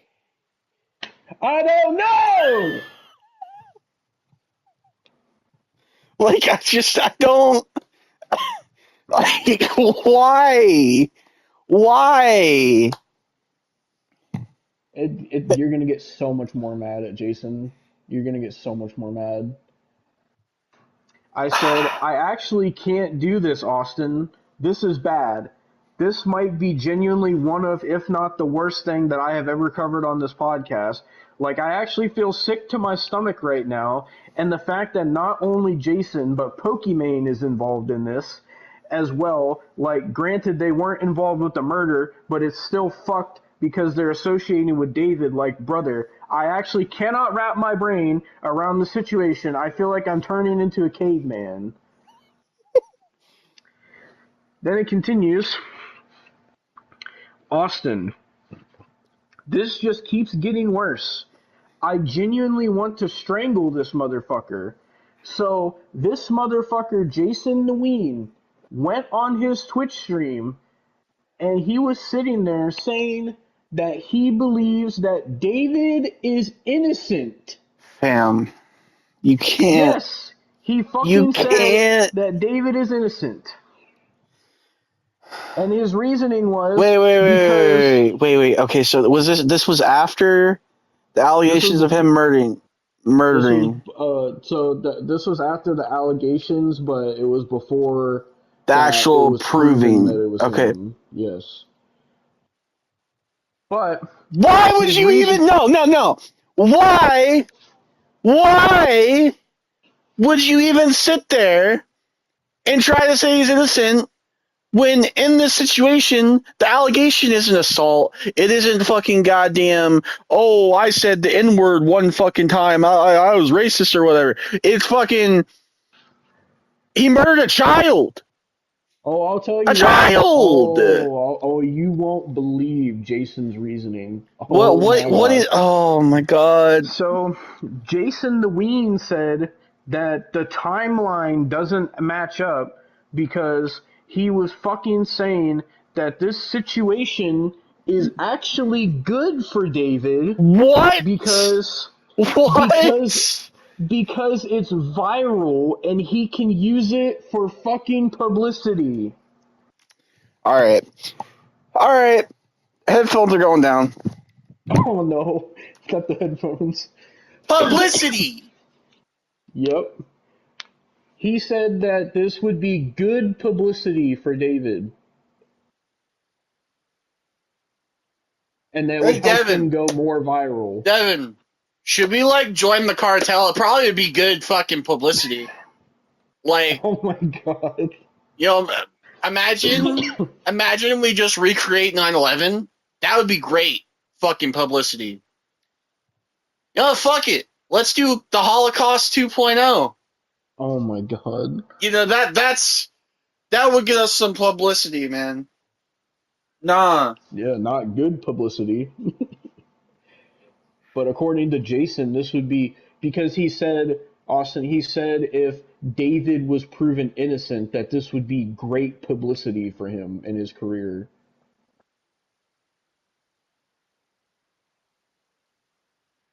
I don't know! Like, I don't, like, why? Why? You're gonna get so much more mad at Jason. You're gonna get so much more mad. I said, I actually can't do this, Austin. This is bad. This might be genuinely one of, if not the worst thing that I have ever covered on this podcast. Like, I actually feel sick to my stomach right now, and the fact that not only Jason, but Pokimane is involved in this as well. Like, granted, they weren't involved with the murder, but it's still fucked because they're associating with David like brother. I actually cannot wrap my brain around the situation. I feel like I'm turning into a caveman. Then it continues. Austin, this just keeps getting worse. I genuinely want to strangle this motherfucker. So this motherfucker, Jason Nguyen, went on his Twitch stream and he was sitting there saying that he believes that David is innocent. Fam, you can't, Yes, he you fucking said can't. that David is innocent. And his reasoning was because Wait. Okay, so was this was after the this was allegations of before him this was murdering this was after the allegations, but it was before the that it actual was proven proving. that it was Okay, him. Yes. But why would his you reason even no. Why would you even sit there and try to say he's innocent when in this situation the allegation isn't assault, it isn't fucking goddamn, oh, I said the n-word one fucking time, I was racist or whatever. It's fucking, he murdered a child. Oh, I'll tell A you what. child. You won't believe Jason's reasoning. what Oh what my what is, god. oh my god. So, Jason the Ween said that the timeline doesn't match up because he was fucking saying that this situation is actually good for David What? because because What? because it's viral and he can use it for fucking publicity. All right, headphones are going down. Oh no, got the headphones. Publicity. Yep. He said that this would be good publicity for David and that would Hey, help him Devon. go more viral. Devon, should we like join the cartel? It probably would be good fucking publicity. Like, Oh my god. you know, imagine we just recreate 9/11. That would be great fucking publicity. You know, fuck it. Let's do the Holocaust 2.0. Oh my god. You know, that would get us some publicity, man. Nah. Yeah, not good publicity. But according to Jason, this would be because he said, Austin, he said if David was proven innocent, that this would be great publicity for him in his career.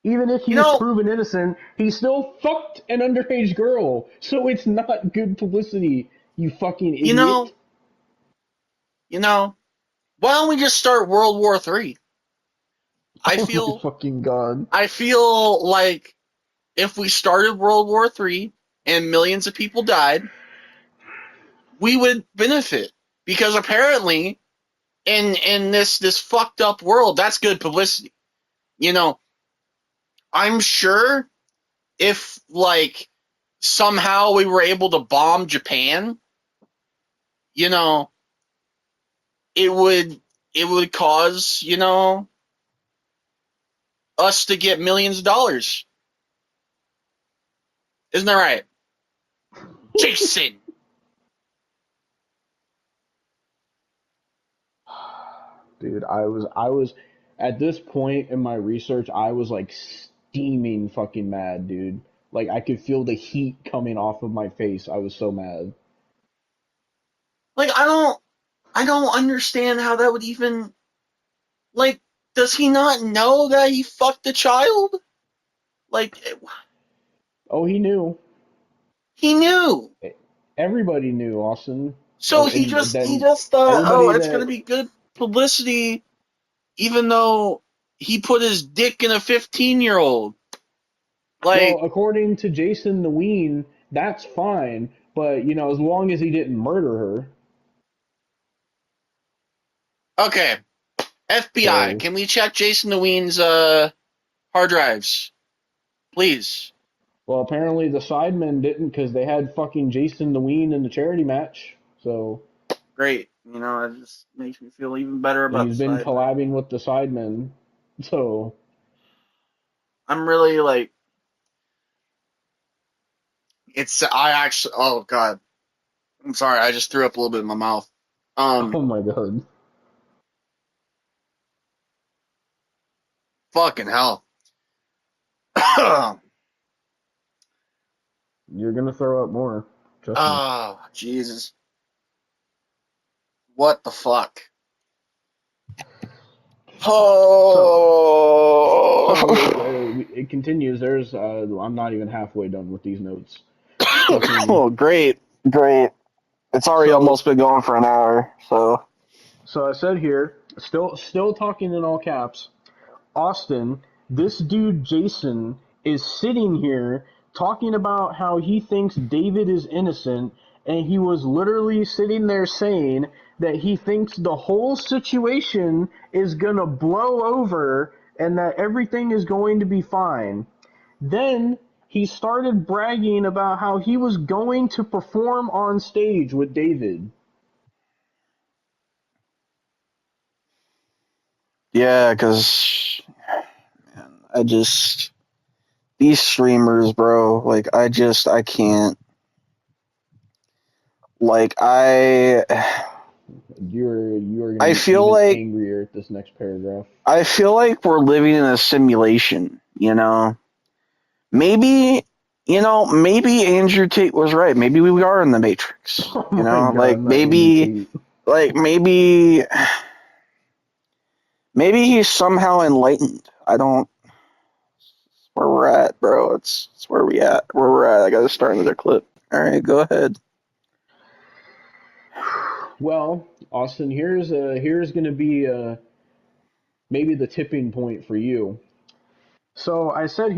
Even if You he is know, proven innocent, he still fucked an underage girl. So it's not good publicity, you fucking you know, idiot. you know, why don't we just start World War III? I Oh my feel fucking god. I feel like if we started World War III and millions of people died, we would benefit because apparently in this fucked up world, that's good publicity. You know, I'm sure if like somehow we were able to bomb Japan, you know, it would it would cause, us to get millions of dollars. Isn't that right? Jason! Dude, I was at this point in my research, I was like steaming fucking mad, dude. Like I could feel the heat coming off of my face. I was so mad. Like, I don't understand how that would even, like, does he not know that he fucked a child? Like, Oh, he knew. he knew. Everybody knew, Austin. So And he then just thought, oh, everybody it's gonna that be good publicity, even though he put his dick in a 15-year-old. well, Like, according to Jason the Ween, that's fine, but as long as he didn't murder her. okay, FBI, So, can we check Jason Lewin's hard drives, please? well, apparently the Sidemen didn't because they had fucking Jason the Ween in the charity match. So, Great. It just makes me feel even better and about he's the been side, man. collabing with the Sidemen. So, I'm really like, I actually, oh god, I'm sorry, I just threw up a little bit in my mouth. oh my god. Fucking hell. Oh, You're gonna throw up more. Trust me. Jesus. What the fuck? So, Oh. it continues. I'm not even halfway done with these notes. Fucking. Oh, great, great. It's already So, almost been going for an hour, so. so I said here, still talking in all caps. Austin, this dude Jason is sitting here talking about how he thinks David is innocent, and he was literally sitting there saying that he thinks the whole situation is gonna blow over and that everything is going to be fine. Then he started bragging about how he was going to perform on stage with David. Yeah, because I just. These streamers, bro, like, I can't. Like, You are going to I be feel even like. angrier at this next paragraph. I feel like we're living in a simulation, Maybe, maybe Andrew Tate was right. Maybe we are in the Matrix, Oh my god, Like, not Andrew maybe, Tate. like, maybe he's somehow enlightened. I don't. Where we're at, bro. It's where we at. Where we're at. I got to start another clip. All right, go ahead. Well, Austin, here's going to be maybe the tipping point for you. So I said,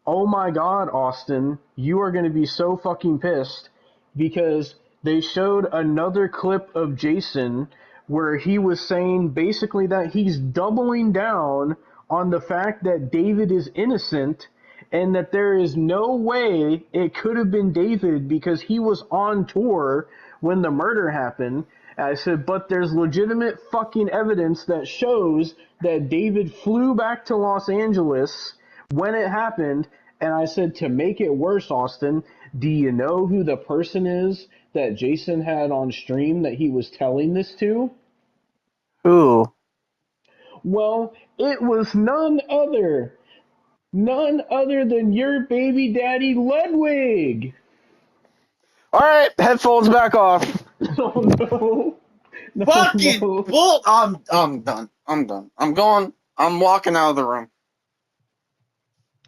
oh my god, Austin, you are going to be so fucking pissed because they showed another clip of Jason where he was saying basically that he's doubling down on the fact that David is innocent and that there is no way it could have been David because he was on tour when the murder happened. I said, but there's legitimate fucking evidence that shows that David flew back to Los Angeles when it happened. And I said, to make it worse, Austin, do you know who the person is that Jason had on stream that he was telling this to? Ooh. Well, it was none other than your baby daddy Ludwig. All right, headphones back off. Oh no, no, Fucking no, bull. I'm done. I'm done. I'm going. I'm walking out of the room.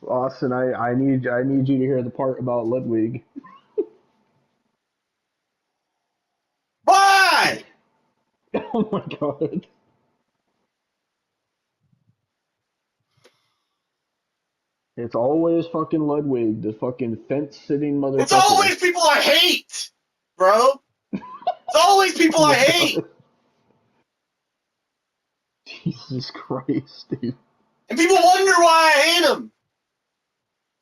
Austin, I need you to hear the part about Ludwig. Why? Oh my god. It's always fucking Ludwig, the fucking fence sitting It's motherfucker. always people I hate, bro. It's always people Oh I my hate, god. Jesus Christ, dude. and people wonder why I hate them.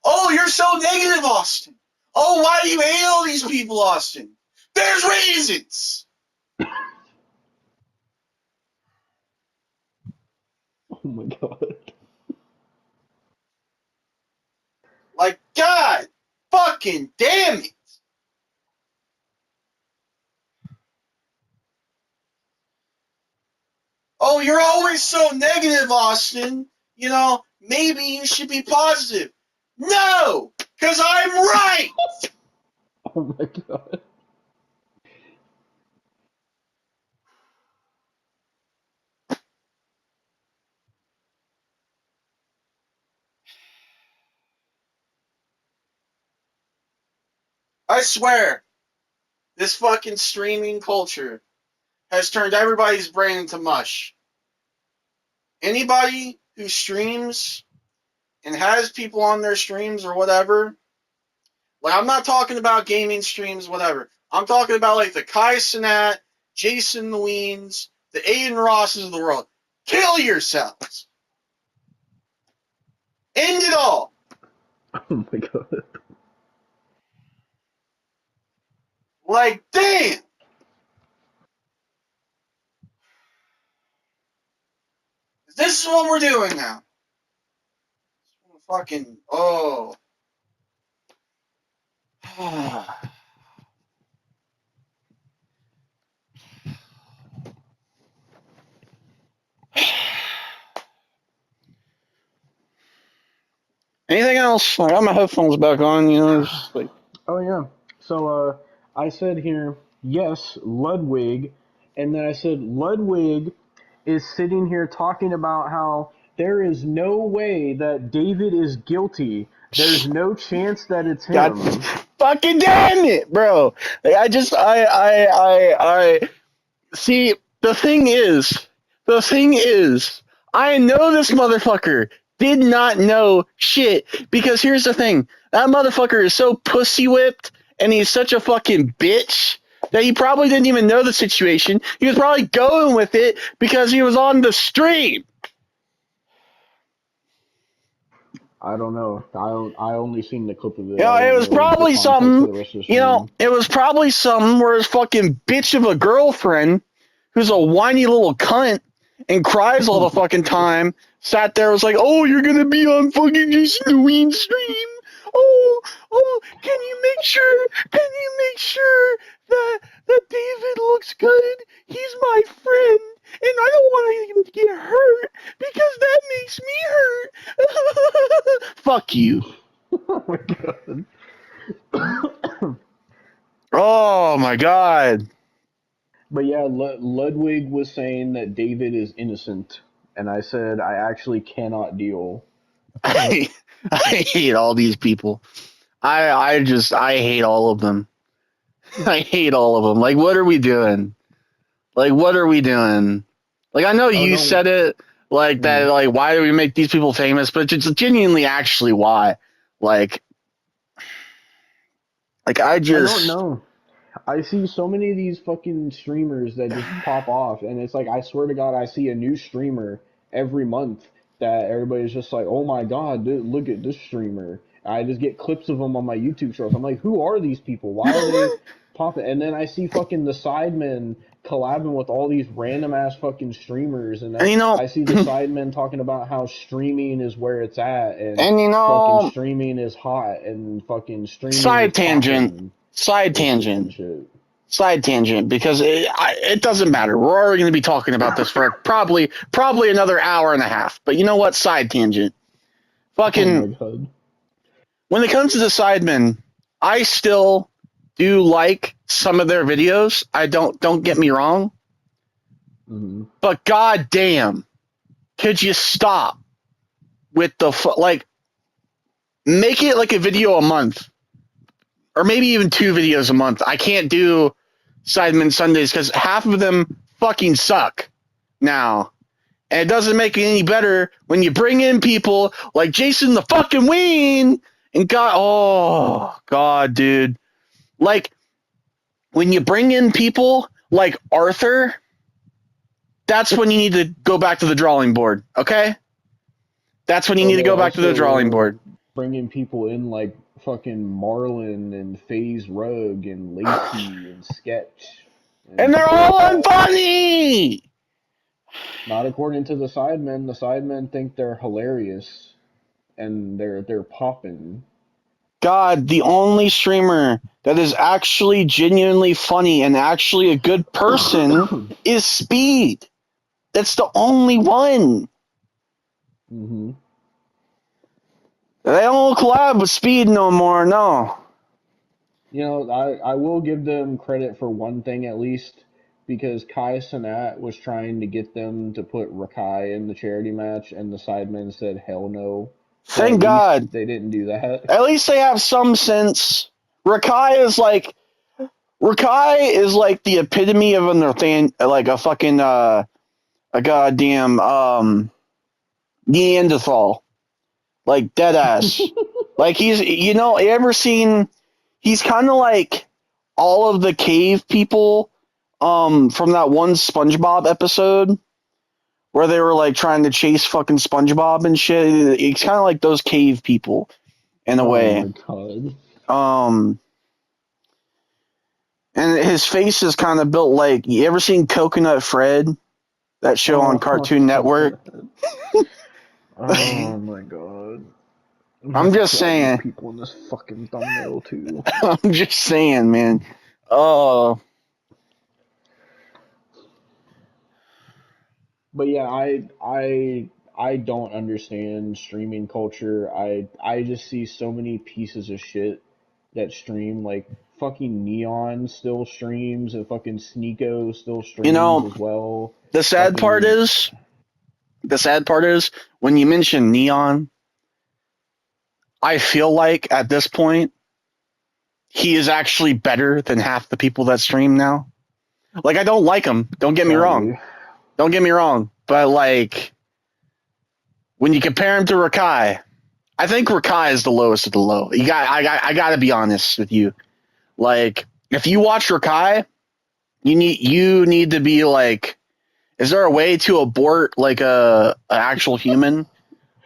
Oh, you're so negative, Austin. Oh, why do you hate all these people, Austin? There's reasons. Oh my god. Like, God fucking damn it. Oh, you're always so negative, Austin. You know, maybe you should be positive. No, because I'm right. Oh my god. I swear, this fucking streaming culture has turned everybody's brain into mush. Anybody who streams and has people on their streams or whatever, like I'm not talking about gaming streams, whatever. I'm talking about like the Kai Cenat, Jason Leweens, the Aiden Rosses of the world. Kill yourselves. End it all. Oh my god. Like, damn. This is what we're doing now. Fucking, oh. Anything else? I got my headphones back on, you know, just like. Oh yeah. So I said here, yes, Ludwig, and then I said Ludwig is sitting here talking about how there is no way that David is guilty. There's no chance that it's God him. fucking damn it, bro. Like, I see, the thing is, I know this motherfucker did not know shit, because here's the thing, that motherfucker is so pussy whipped, and he's such a fucking bitch, that he probably didn't even know the situation. He was probably going with it because he was on the stream. I don't know. I only seen the clip of it. You know, I it don't was know the probably context of something, the rest of the stream. where his fucking bitch of a girlfriend, who's a whiny little cunt and cries all the fucking time, sat there, was like, oh, you're gonna be on fucking Jason Leween's stream? Can you make sure that David looks good? He's my friend, and I don't want him to get hurt, because that makes me hurt. Fuck you. Oh my god. Oh my god. But yeah, Ludwig was saying that David is innocent, and I said I actually cannot deal. I, I hate all these people. I hate all of them. I hate all of them. Like, what are we doing? Like, what are we doing? Like, I know Oh you no. said it, like that, Mm. like, why do we make these people famous? But it's genuinely actually why. Like, I I don't just, know. I see so many of these fucking streamers that just pop off, and it's like I swear to God, I see a new streamer every month that everybody's just like, "Oh my God, dude, look at this streamer." I just get clips of them on my YouTube shorts. I'm like, "Who are these people? Why are they popping?" And then I see fucking the Sidemen collabing with all these random ass fucking streamers, and and you know, I see the Sidemen talking about how streaming is where it's at, and and you fucking know, streaming is hot, and fucking streaming is side tangent, popping side and tangent. shit. Side tangent, because it doesn't matter. We're already going to be talking about this for probably another hour and a half. But you know what? Side tangent. Oh my Fucking, god. when it comes to the Sidemen, I still do like some of their videos. I don't get me wrong, Hmm. but goddamn, could you stop with the like, make it like a video a month, or maybe even 2 videos a month. I can't do Sidemen Sundays because half of them fucking suck now. And it doesn't make it any better when you bring in people like Jason the fucking Ween and God, dude. Like, when you bring in people like Arthur, that's when you need to go back to the drawing board, okay? That's when you Oh, need to they go back to the drawing also board. bringing people in like fucking Marlon and FaZe Rug and Lacey and Sketch And and they're people like all that. unfunny! Not according to the Sidemen. The Sidemen think they're hilarious and they're popping. God, the only streamer that is actually genuinely funny and actually a good person is Speed. That's the only one. Hmm. They don't collab with Speed no more, no. You know, I will give them credit for one thing at least, because Kai Cenat was trying to get them to put Rakai in the charity match, and the Sidemen said hell no. So at Thank least God. they didn't do that. At least they have some sense. Rakai is like the epitome of an like a fucking a goddamn Neanderthal. Like dead ass. Like he's you know, you ever seen he's kinda like all of the cave people from that one SpongeBob episode where they were like trying to chase fucking SpongeBob and shit. It's kinda like those cave people in a Oh way. my god. Um and his face is kind of built like you ever seen Coconut Fred? That show on Oh my Cartoon Network. god. Oh my god. I'm There's just all these saying. people in this fucking thumbnail too. I'm just saying, man. Oh, But yeah, I don't understand streaming culture. I just see so many pieces of shit that stream, like fucking Neon still streams and fucking Sneeko still you streams know, as well. the sad part Fucking is, the sad part is when you mention Neon, I feel like at this point he is actually better than half the people that stream now. Like I don't like him. Don't get me wrong. sadly. Don't get me wrong. But like when you compare him to Rakai, I think Rakai is the lowest of the low. I got to be honest with you. Like if you watch Rakai, you need to be like, is there a way to abort like a actual human?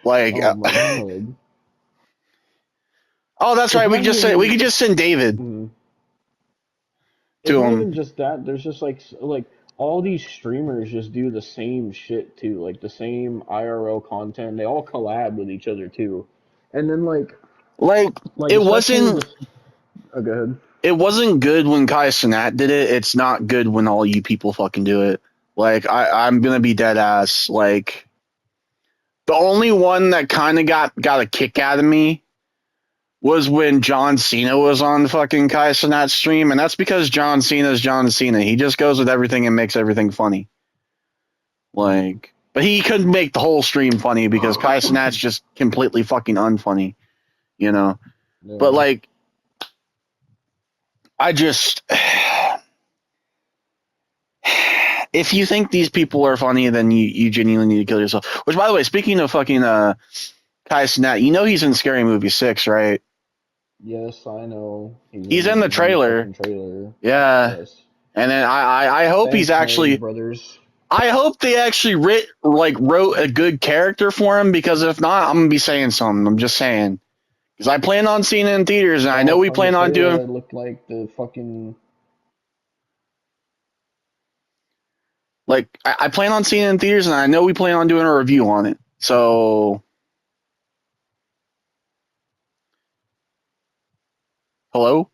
Like, Oh my god. oh, that's It's right. not We even could just send David mm, it's to not him. even just that. There's just like all these streamers just do the same shit too, like the same IRL content. They all collab with each other too. And then Like, like it especially wasn't this. Oh, go ahead. it wasn't good when Kai Cenat did it. It's not good when all you people fucking do it. Like, I'm gonna be dead ass. Like, the only one that kind of got a kick out of me was when John Cena was on fucking Kai Cenat's stream, and that's because John Cena's John Cena. He just goes with everything and makes everything funny. Like, but he couldn't make the whole stream funny because Kai Cenat's just completely fucking unfunny, you know. But Yeah. like, I just, if you think these people are funny, then you genuinely need to kill yourself. Which, by the way, speaking of fucking Kai Cenat, you know he's in Scary Movie 6, right? Yes, I know. He's in the He's in the trailer. fucking trailer. Yeah. Yes. And then I hope he's Thanks, Marx actually. Brothers. I hope they actually wrote a good character for him because if not, I'm gonna be saying something. I'm just saying because I plan on seeing it in theaters, and I know Well, we from the plan on trailer, doing it looked like the fucking. like I plan on seeing it in theaters, and I know we plan on doing a review on it. So, hello.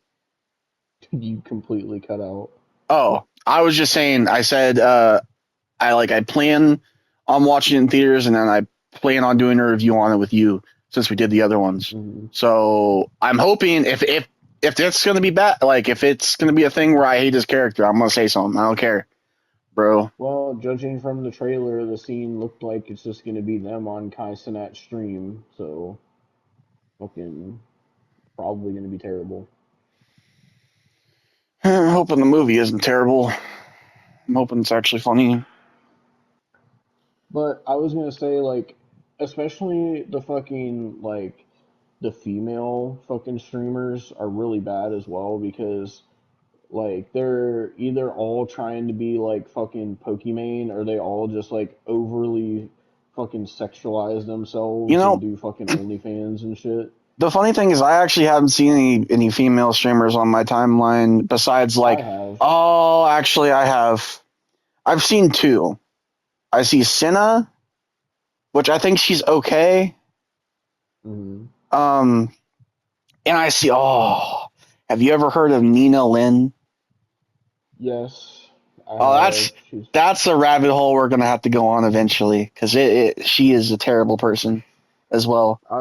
You completely cut out. Oh, I was just saying. I said I plan on watching it in theaters, and then I plan on doing a review on it with you since we did the other ones. Mhm. So I'm hoping if it's gonna be bad, like if it's gonna be a thing where I hate his character, I'm gonna say something. I don't care, bro. Well, judging from the trailer, the scene looked like it's just gonna be them on Kai Cenat's stream, so fucking probably gonna be terrible. I'm hoping the movie isn't terrible. I'm hoping it's actually funny. But I was gonna say, like, especially the fucking like the female fucking streamers are really bad as well because like they're either all trying to be like fucking Pokimane or they all just like overly fucking sexualize You themselves and know, do fucking OnlyFans and shit. the funny thing is, I actually haven't seen any female streamers on my timeline besides I like, have. oh, actually, I have. I've seen two. I see Senna, which I think she's okay. Mm-hmm. Um, and I see. Oh, have you ever heard of Nina Lynn? Yes, I Oh, have. that's that's a rabbit hole we're gonna have to go on eventually because she is a terrible person as well. I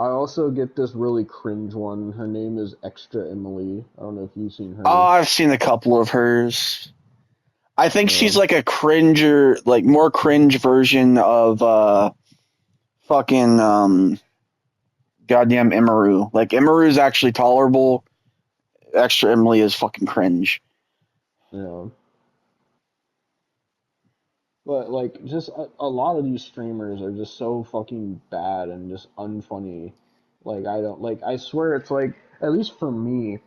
I also get this really cringe one. Her name is Extra Emily. I don't know if you've seen Oh, her. I've seen a couple of hers. I think Yeah. she's like a cringer, like more cringe version of fucking goddamn Emeru. Like Emeru is actually tolerable. Extra Emily is fucking cringe. Yeah. But like, just a lot of these streamers are just so fucking bad and just unfunny. Like I don't like. I swear it's like, at least for me,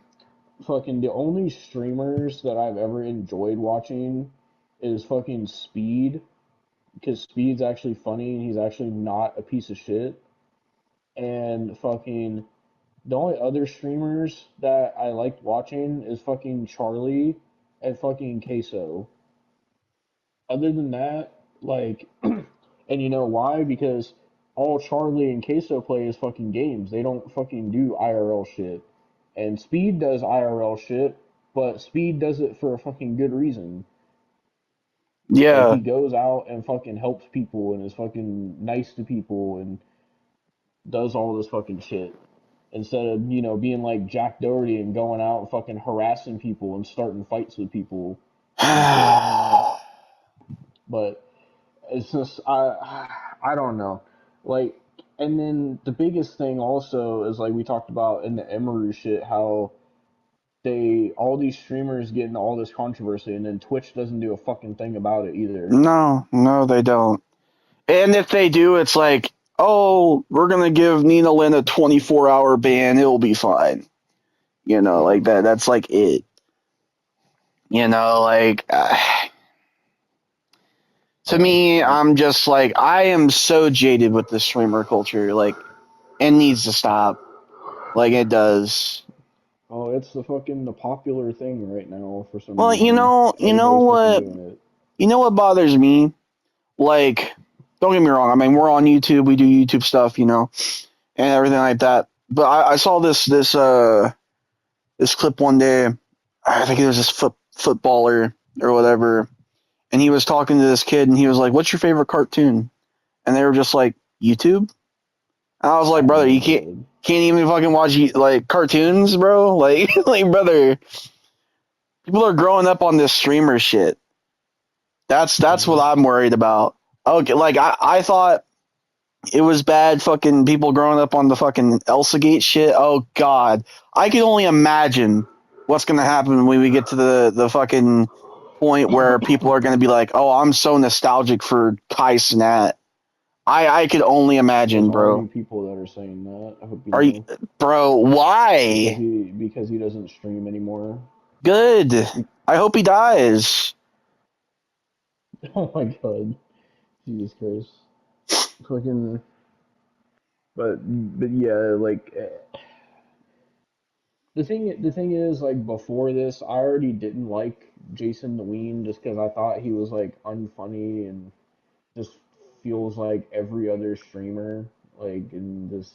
fucking the only streamers that I've ever enjoyed watching is fucking Speed, because Speed's actually funny and he's actually not a piece of shit. And fucking the only other streamers that I liked watching is fucking Charlie and fucking Queso. Other than that, like, and you know why? Because all Charlie and Queso play is fucking games. They don't fucking do IRL shit. And Speed does IRL shit, but Speed does it for a fucking good reason. Like, Yeah. he goes out and fucking helps people and is fucking nice to people and does all this fucking shit. Instead of, being like Jack Doherty and going out and fucking harassing people and starting fights with people and shit. But it's just I don't know. Like, and then the biggest thing also is, like we talked about in the Emery shit, how they all these streamers get into all this controversy and then Twitch doesn't do a fucking thing about it either. No, no, they don't. And if they do, it's like, oh, we're gonna give Nina Lynn a 24-hour ban. It'll be fine. Like Yeah. that. That's like it. Like to Yeah. me, I'm just like I am so jaded with the streamer culture. Like it needs to stop. Like it does. Oh, it's the popular thing right now for some Well, reason. Everybody's fucking doing it. you know what bothers me? Like, don't get me wrong. I mean, we're on YouTube. We do YouTube stuff, and everything like that. But I saw this clip one day. I think it was this footballer or whatever, and he was talking to this kid, and he was like, "What's your favorite cartoon?" And they were just like, "YouTube." And I was like, Oh "Brother, my you can't god. can't even fucking watch like cartoons, bro. Like, like brother, people are growing up on this streamer shit. That's what Hmm. I'm worried about. Okay, like I thought it was bad fucking people growing up on the fucking Elsa Gate shit. Oh god. I can only imagine what's gonna happen when we get to the fucking point where people are gonna be like, oh, I'm so nostalgic for Kai Cenat. I could only There's imagine, bro. already people that are saying that. I hope you Are you know, bro, because why? he doesn't stream anymore. Good. I hope he dies. Oh my god, Jesus Christ, fucking. But yeah, like, the thing is, like, before this, I already didn't like Jason Ween just because I thought he was like unfunny and just feels like every other streamer, like, and just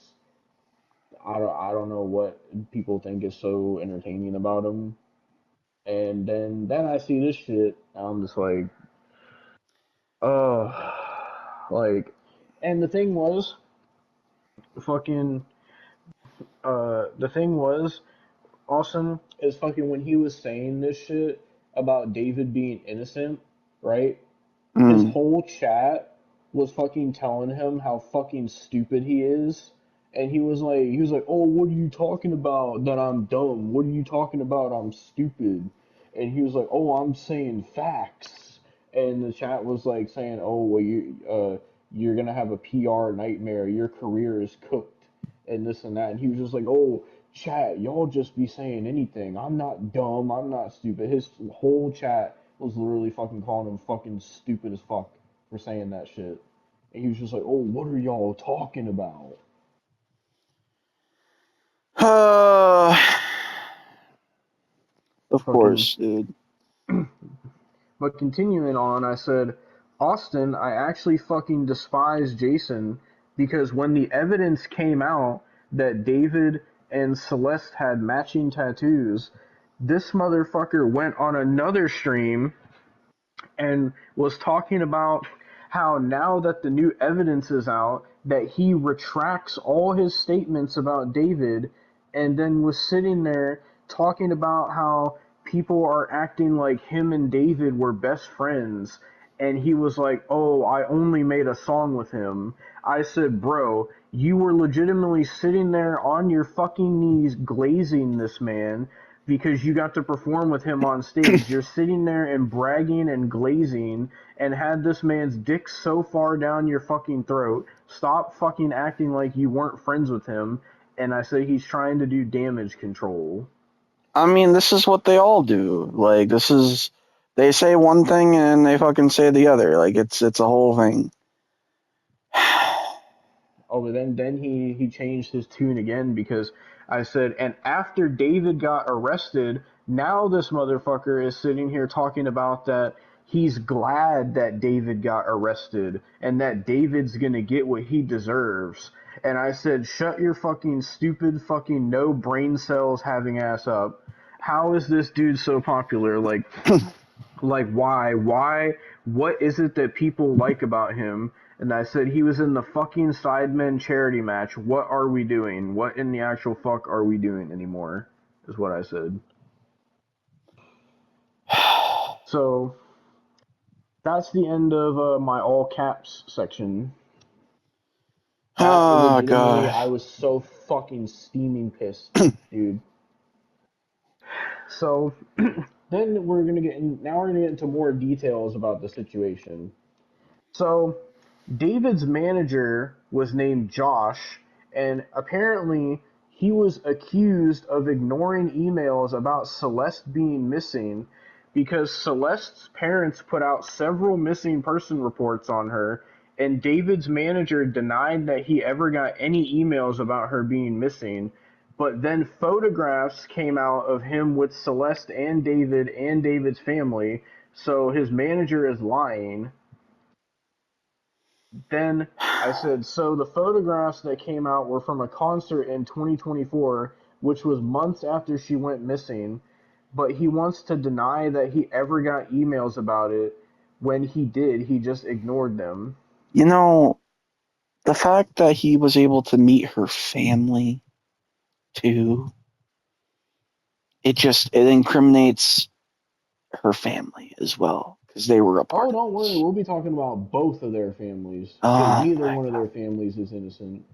I don't know what people think is so entertaining about him. And then I see this shit, and I'm just like, oh, like, and fucking, the thing was, awesome is fucking when he was saying this shit about David being innocent, right? His Mm. whole chat was fucking telling him how fucking stupid he is. And he was like, "Oh, what are you talking about that I'm dumb? What are you talking about I'm stupid?" And he was like, "Oh, I'm saying facts." And the chat was like saying, "Oh, well, you're gonna have a PR nightmare. Your career is cooked." And this and that. And he was just like, "Oh, chat, y'all just be saying anything. I'm not dumb. I'm not stupid." His whole chat was literally fucking calling him fucking stupid as fuck for saying that shit. And he was just like, "Oh, what are y'all talking about?" Uh, of Fucking. course, dude. But continuing on, I said, Austin, I actually fucking despise Jason because when the evidence came out that David and Celeste had matching tattoos, this motherfucker went on another stream and was talking about how now that the new evidence is out that he retracts all his statements about David, and then was sitting there talking about how people are acting like him and David were best friends, and he was like, "Oh, I only made a song with him." I said, "Bro, you were legitimately sitting there on your fucking knees glazing this man because you got to perform with him on stage. You're sitting there and bragging and glazing and had this man's dick so far down your fucking throat. Stop fucking acting like you weren't friends with him." And I said he's trying to do damage control. I mean, this is what they all do. Like, this is they say one thing and they fucking say the other. Like, it's a whole thing. Oh, but then he changed his tune again because I said, and after David got arrested, now this motherfucker is sitting here talking about that he's glad that David got arrested and that David's gonna get what he deserves. And I said, shut your fucking stupid fucking no brain cells having ass up. How is this dude so popular? Like why? Why? What is it that people like about him? And I said he was in the fucking Sidemen charity match. What are we doing? What in the actual fuck are we doing anymore? Is what I said. So that's the end of my all caps section. That Oh legitimately, god. I was so fucking steaming pissed, dude. So then we're gonna get in, now we're gonna get into more details about the situation. So David's manager was named Josh, and apparently he was accused of ignoring emails about Celeste being missing because Celeste's parents put out several missing person reports on her, and David's manager denied that he ever got any emails about her being missing. But then photographs came out of him with Celeste and David's family, so his manager is lying. Then I said, so the photographs that came out were from a concert in 2024, which was months after she went missing, but he wants to deny that he ever got emails about it. When he did, he just ignored them. You know, the fact that he was able to meet her family too, it incriminates her family as well because they were a Oh, part of don't worry, this. we'll be talking about both of their families, because Oh neither my one of their families is innocent.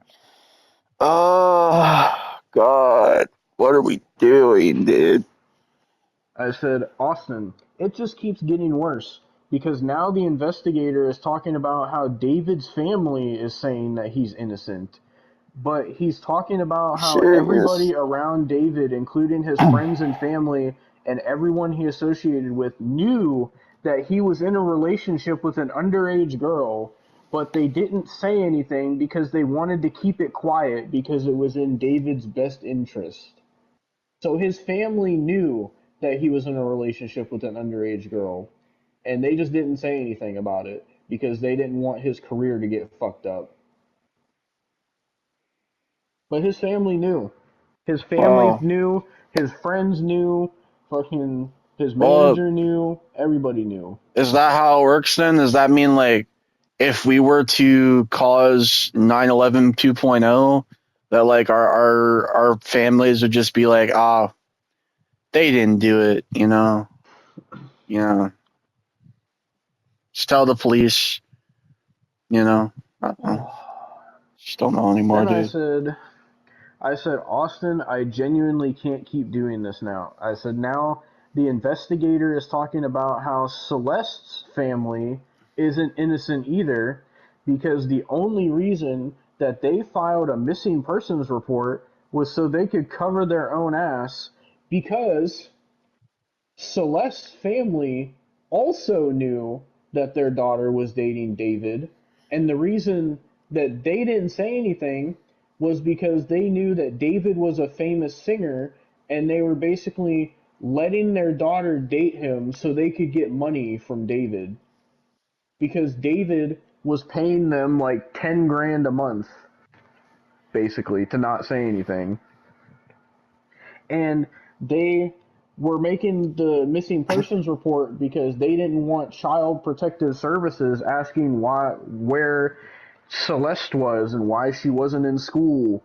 god. Oh god. What are we doing, dude? I said, Austin, it just keeps getting worse because now the investigator is talking about how David's family is saying that he's innocent. But he's talking about how Serious? everybody around David, including his friends and family and everyone he associated with, knew that he was in a relationship with an underage girl, but they didn't say anything because they wanted to keep it quiet because it was in David's best interest. So his family knew that he was in a relationship with an underage girl, and they just didn't say anything about it because they didn't want his career to get fucked up. But his family knew. His family Wow. knew, his friends knew, fucking his Well, manager knew, everybody knew. is that how it works then? Does that mean like if we were to cause 9/11 2.0 that like our families would just be like, "Ah, they didn't do it," you know? You know, just tell the police, you know. I don't know. Just don't know anymore, Then dude. I said, Austin, I genuinely can't keep doing this now. I said, now the investigator is talking about how Celeste's family isn't innocent either because the only reason that they filed a missing persons report was so they could cover their own ass because Celeste's family also knew that their daughter was dating David, and the reason that they didn't say anything was because they knew that David was a famous singer, and they were basically letting their daughter date him so they could get money from David. because David was paying them like 10 grand a month, basically, to not say anything. And they were making the missing persons report because they didn't want Child Protective Services asking where Celeste was and why she wasn't in school.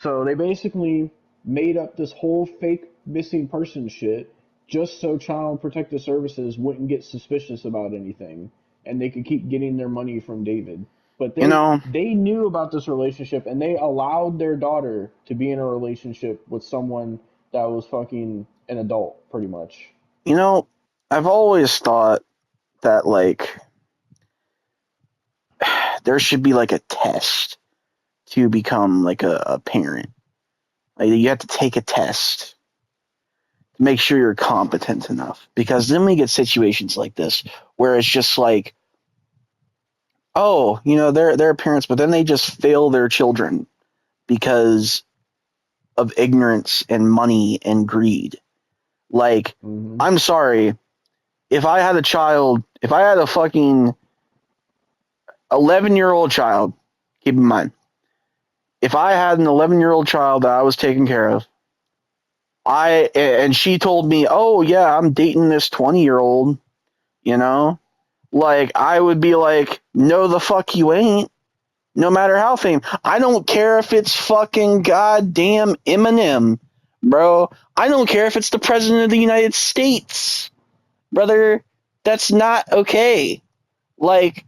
So they basically made up this whole fake missing person shit just so Child Protective Services wouldn't get suspicious about anything and they could keep getting their money from David. But You know, they knew about this relationship and they allowed their daughter to be in a relationship with someone that was fucking an adult, pretty much. you know, I've always thought that like there should be like a test to become like a parent. Like you have to take a test to make sure you're competent enough. Because then we get situations like this where it's just like, oh, they're parents, but then they just fail their children because of ignorance and money and greed. Like, Mm-hmm. I'm sorry, if I had a child, if I had a fucking 11-year-old child, keep in mind, if I had an 11-year-old child that I was taking care of, and she told me, "Oh yeah, I'm dating this 20-year-old," you know, like I would be like, "No, the fuck you ain't." No matter how famous, I don't care if it's fucking goddamn Eminem, bro. I don't care if it's the president of the United States, brother. That's not okay. Like,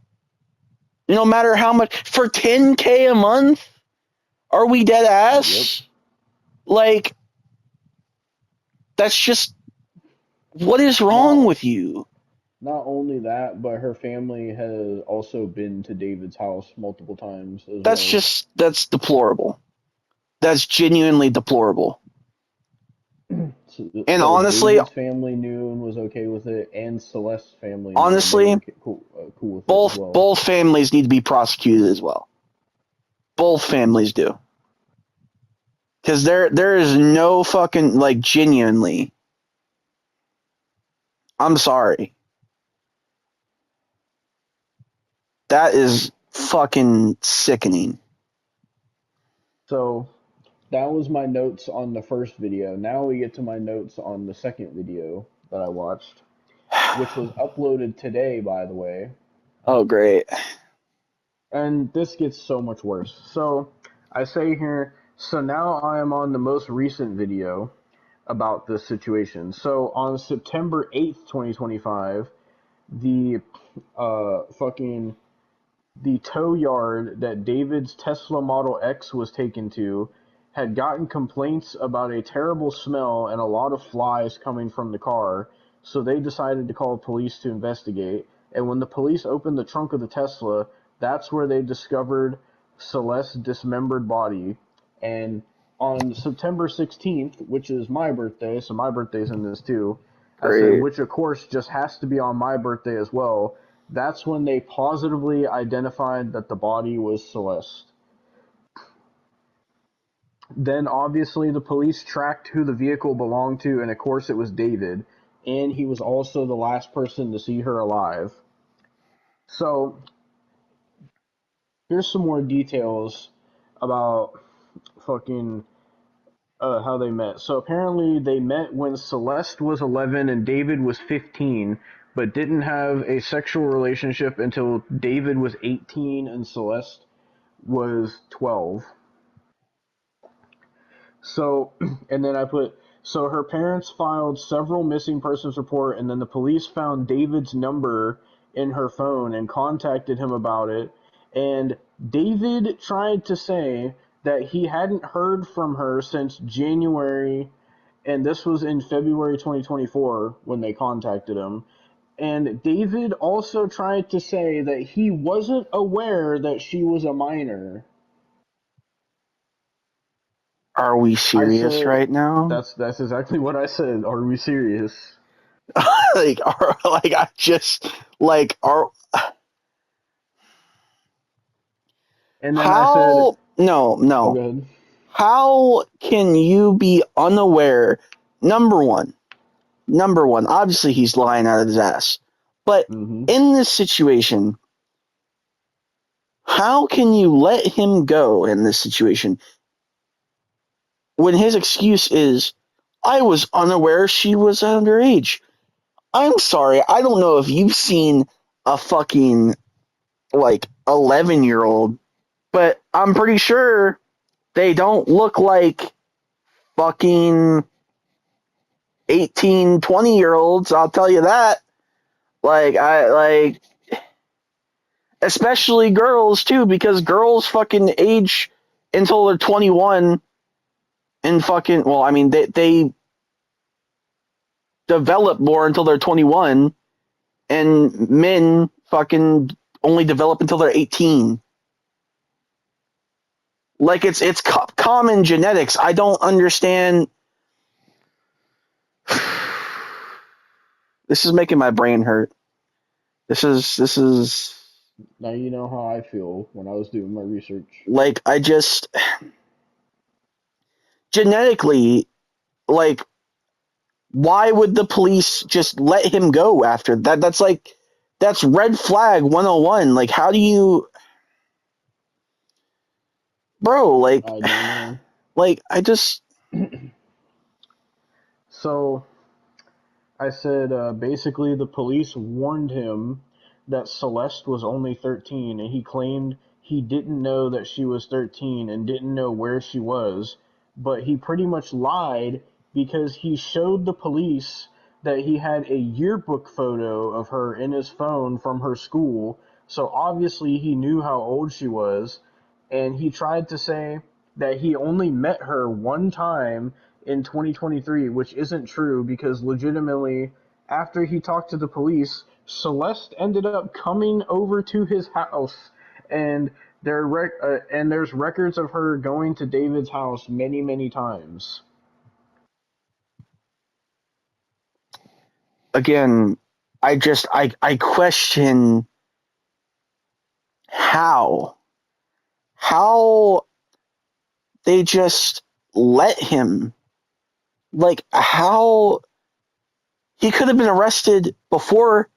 no matter how much for 10K a month, are we dead Yep. ass? Like, that's just what is wrong Not with you? not only that, but her family has also been to David's house multiple times as well. That's deplorable. That's genuinely deplorable. So, And so honestly, David's family knew and was okay with it, and Celeste's family knew and they honestly, were cool with it as both well. both families need to be prosecuted as well. Both families do. Because there is no fucking like genuinely. I'm sorry. That is fucking sickening. So that was my notes on the first video. Now we get to my notes on the second video that I watched, which was uploaded today, by the way. Oh great. And this gets so much worse. So I say here, so now I am on the most recent video about this situation. So on September 8th, 2025, the fucking the tow yard that David's Tesla Model X was taken to had gotten complaints about a terrible smell and a lot of flies coming from the car, so they decided to call police to investigate. And when the police opened the trunk of the Tesla, that's where they discovered Celeste's dismembered body. And on September 16th, which is my birthday, so my birthday's in this too, I said, Great. which of course just has to be on my birthday as well. That's when they positively identified that the body was Celeste. Then obviously the police tracked who the vehicle belonged to, and of course it was David, and he was also the last person to see her alive. So here's some more details about fucking how they met. So apparently they met when Celeste was 11 and David was 15, but didn't have a sexual relationship until David was 18 and Celeste was 12. So, and then I put, so her parents filed several missing persons report, and then the police found David's number in her phone and contacted him about it. And David tried to say that he hadn't heard from her since January, and this was in February 2024 when they contacted him. And David also tried to say that he wasn't aware that she was a minor. Are we I serious said, right now? that's exactly what I said. Are we serious? Like I just like are And then I said, how no oh, no go ahead. how can you be unaware? Number one, obviously he's lying out of his ass. But Mm-hmm. in this situation, How can you let him go in this situation when his excuse is, I was unaware she was underage? I'm sorry, I don't know if you've seen a fucking, like, 11-year-old, but I'm pretty sure they don't look like fucking 18, 20-year-olds, I'll tell you that. Like, especially girls too, because girls fucking age until they're 21 and fucking, well, I mean, they develop more until they're 21, and men fucking only develop until they're 18. Like, it's common genetics. I don't understand. This is making my brain hurt. This is Now you know how I feel when I was doing my research. like, I just genetically, like, why would the police just let him go after that? That's red flag 101. Like, how do you, bro, I don't know. like I just, So I said basically the police warned him that Celeste was only 13, and he claimed he didn't know that she was 13 and didn't know where she was, but he pretty much lied because he showed the police that he had a yearbook photo of her in his phone from her school, so obviously he knew how old she was, and he tried to say that he only met her one time in 2023, which isn't true because legitimately, after he talked to the police, Celeste ended up coming over to his house, and there's records of her going to David's house many, many times. again, I question how how they just let him, like, how he could have been arrested before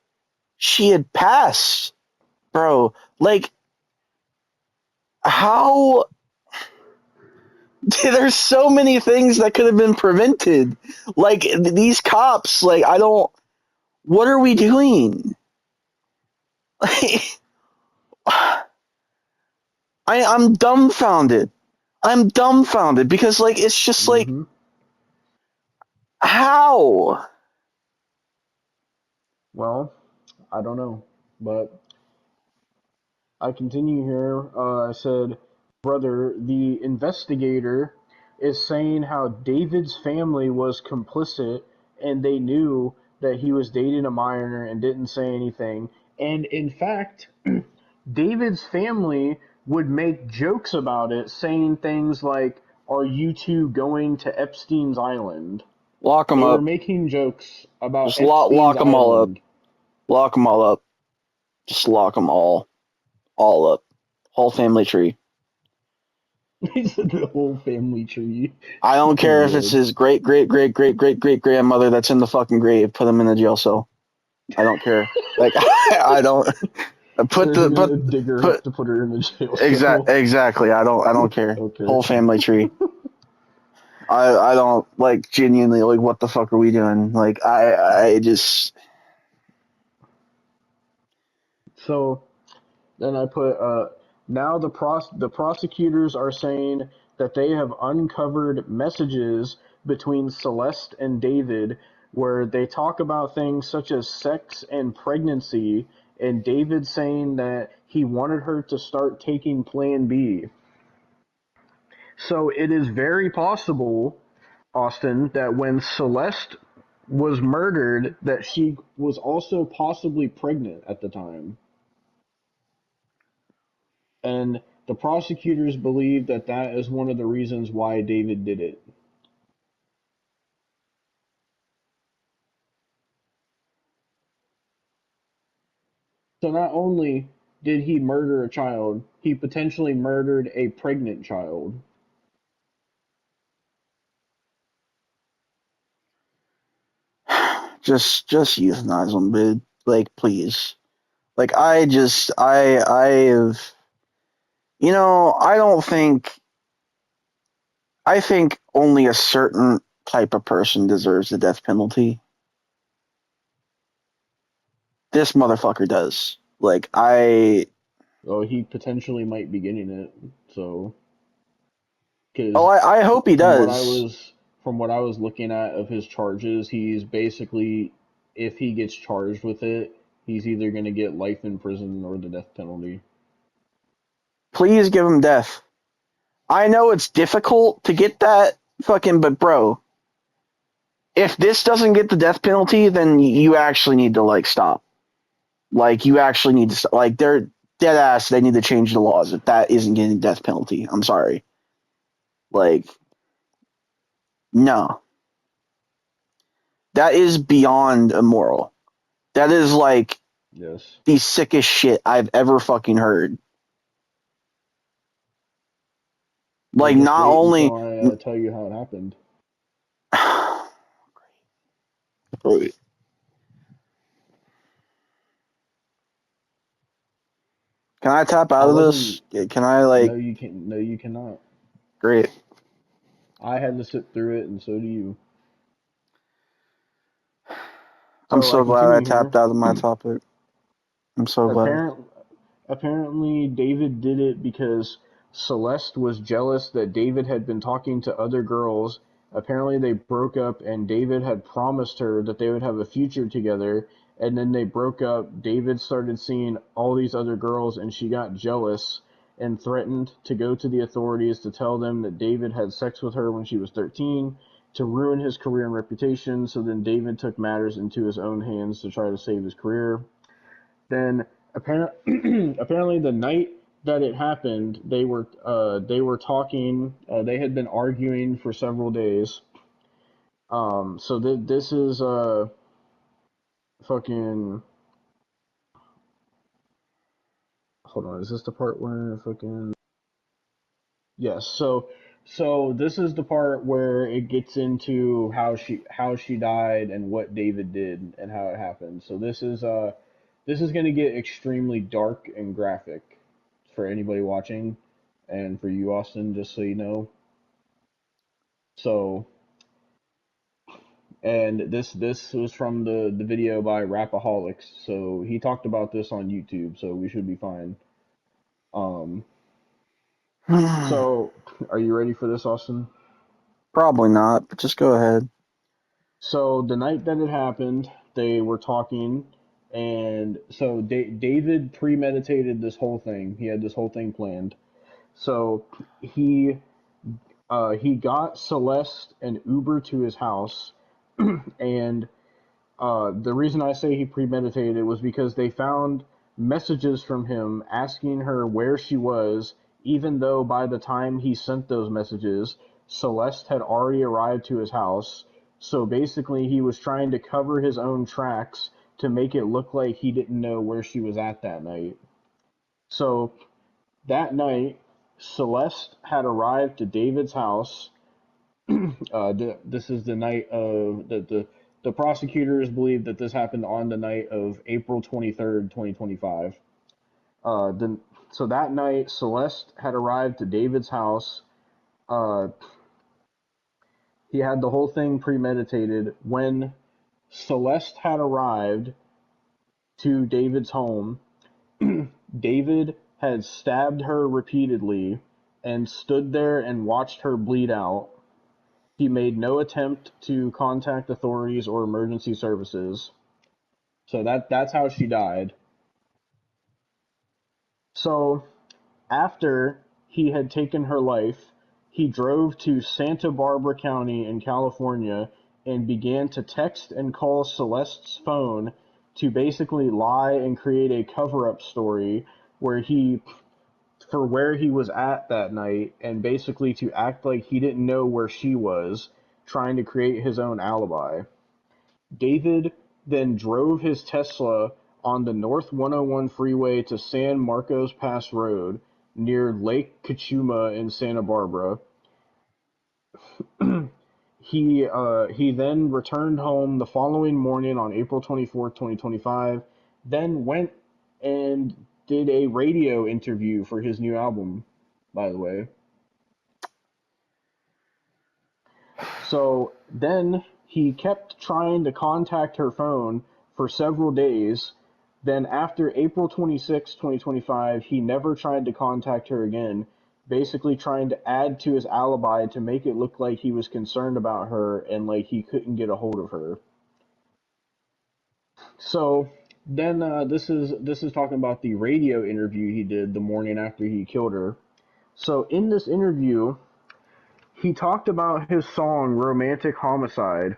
she had passed, bro. Like, how there's so many things that could have been prevented. Like, these cops, like, I don't, what are we doing? I'm dumbfounded. I'm dumbfounded because, like, it's just like, Mm-hmm. how? Well, I don't know, but I continue here. I said, brother, the investigator is saying how David's family was complicit and they knew that he was dating a minor and didn't say anything. And in fact, David's family would make jokes about it, saying things like, are you two going to Epstein's Island? Lock them They were up. making jokes about Just lock Epstein's them all up. Island. Lock them all up. Just lock them all up. Whole family tree. He said the whole family tree. I don't Oh my care if it's god. his great great great great great great grandmother that's in the fucking grave. Put him in the jail cell. I don't care. Like, I don't put They're the gonna dig her put up to put her in the jail cell. exactly. I don't care. Okay. Whole family tree. I don't, like, genuinely, like, what the fuck are we doing? Like, I just So then I put now the prosecutors are saying that they have uncovered messages between Celeste and David where they talk about things such as sex and pregnancy, and David saying that he wanted her to start taking Plan B. So it is very possible, Austin, that when Celeste was murdered, that she was also possibly pregnant at the time. And the prosecutors believe that that is one of the reasons why David did it. So not only did he murder a child, he potentially murdered a pregnant child. just euthanize them, dude. Like, please. Like, I just I have. I don't think. I think only a certain type of person deserves the death penalty. This motherfucker does. Like, I. Oh, he potentially might be getting it. So, Oh, because I hope he from what I does. was from what I was looking at of his charges, he's basically, if he gets charged with it, he's either going to get life in prison or the death penalty. Please give him death. I know it's difficult to get that fucking, but bro, if this doesn't get the death penalty, then you actually need to like stop. Like you actually need to like they're dead ass. They need to change the laws if that isn't getting death penalty. I'm sorry. Like no, that is beyond immoral. That is like Yes. the sickest shit I've ever fucking heard. Well, Like just not wait only. until I tell you how it happened. Can I tap I out of wasn't. this? Can I like? No, you can. No, you cannot. Great. I had to sit through it, and so do you. I'm So I so glad I continue tapped here. out of my topic. I'm so glad. Apparent, Apparently, David did it because Celeste was jealous that David had been talking to other girls. Apparently, they broke up, and David had promised her that they would have a future together. And then they broke up. David started seeing all these other girls, and she got jealous and threatened to go to the authorities to tell them that David had sex with her when she was 13 to ruin his career and reputation. So then David took matters into his own hands to try to save his career. Then apparently the night that it happened, they were talking. They had been arguing for several days. So this is fucking. Hold on, is this the part where fucking? Yes. So this is the part where it gets into how she died and what David did and how it happened. So this is going to get extremely dark and graphic for anybody watching, and for you, Austin, just so you know. So, and this was from the video by Rapaholics. So he talked about this on YouTube. So we should be fine. Um. So, are you ready for this, Austin? Probably not, but just go ahead. So the night that it happened, they were talking, and so David premeditated this whole thing. He had this whole thing planned. So he he got Celeste an Uber to his house, and the reason I say he premeditated it was because they found messages from him asking her where she was, even though by the time he sent those messages, Celeste had already arrived to his house. So basically, he was trying to cover his own tracks to make it look like he didn't know where she was at that night. So that night, Celeste had arrived to David's house. This is the night of the prosecutors believe that this happened on the night of April 23rd, 2025. Then so that night, Celeste had arrived to David's house. Uh, he had the whole thing premeditated. When Celeste had arrived to David's home, David had stabbed her repeatedly and stood there and watched her bleed out. He made no attempt to contact authorities or emergency services. So that's how she died. So after he had taken her life, he drove to Santa Barbara County in California and began to text and call Celeste's phone to basically lie and create a cover-up story where he for where he was at that night and basically to act like he didn't know where she was, trying to create his own alibi. David then drove his Tesla on the North 101 freeway to San Marcos Pass Road near Lake Cachuma in Santa Barbara. He then returned home the following morning on April 24th, 2025, then went and did a radio interview for his new album, by the way. So then he kept trying to contact her phone for several days. Then after April 26, 2025, he never tried to contact her again, basically trying to add to his alibi to make it look like he was concerned about her and like he couldn't get a hold of her. So then this is talking about the radio interview he did the morning after he killed her. So in this interview, he talked about his song "Romantic Homicide"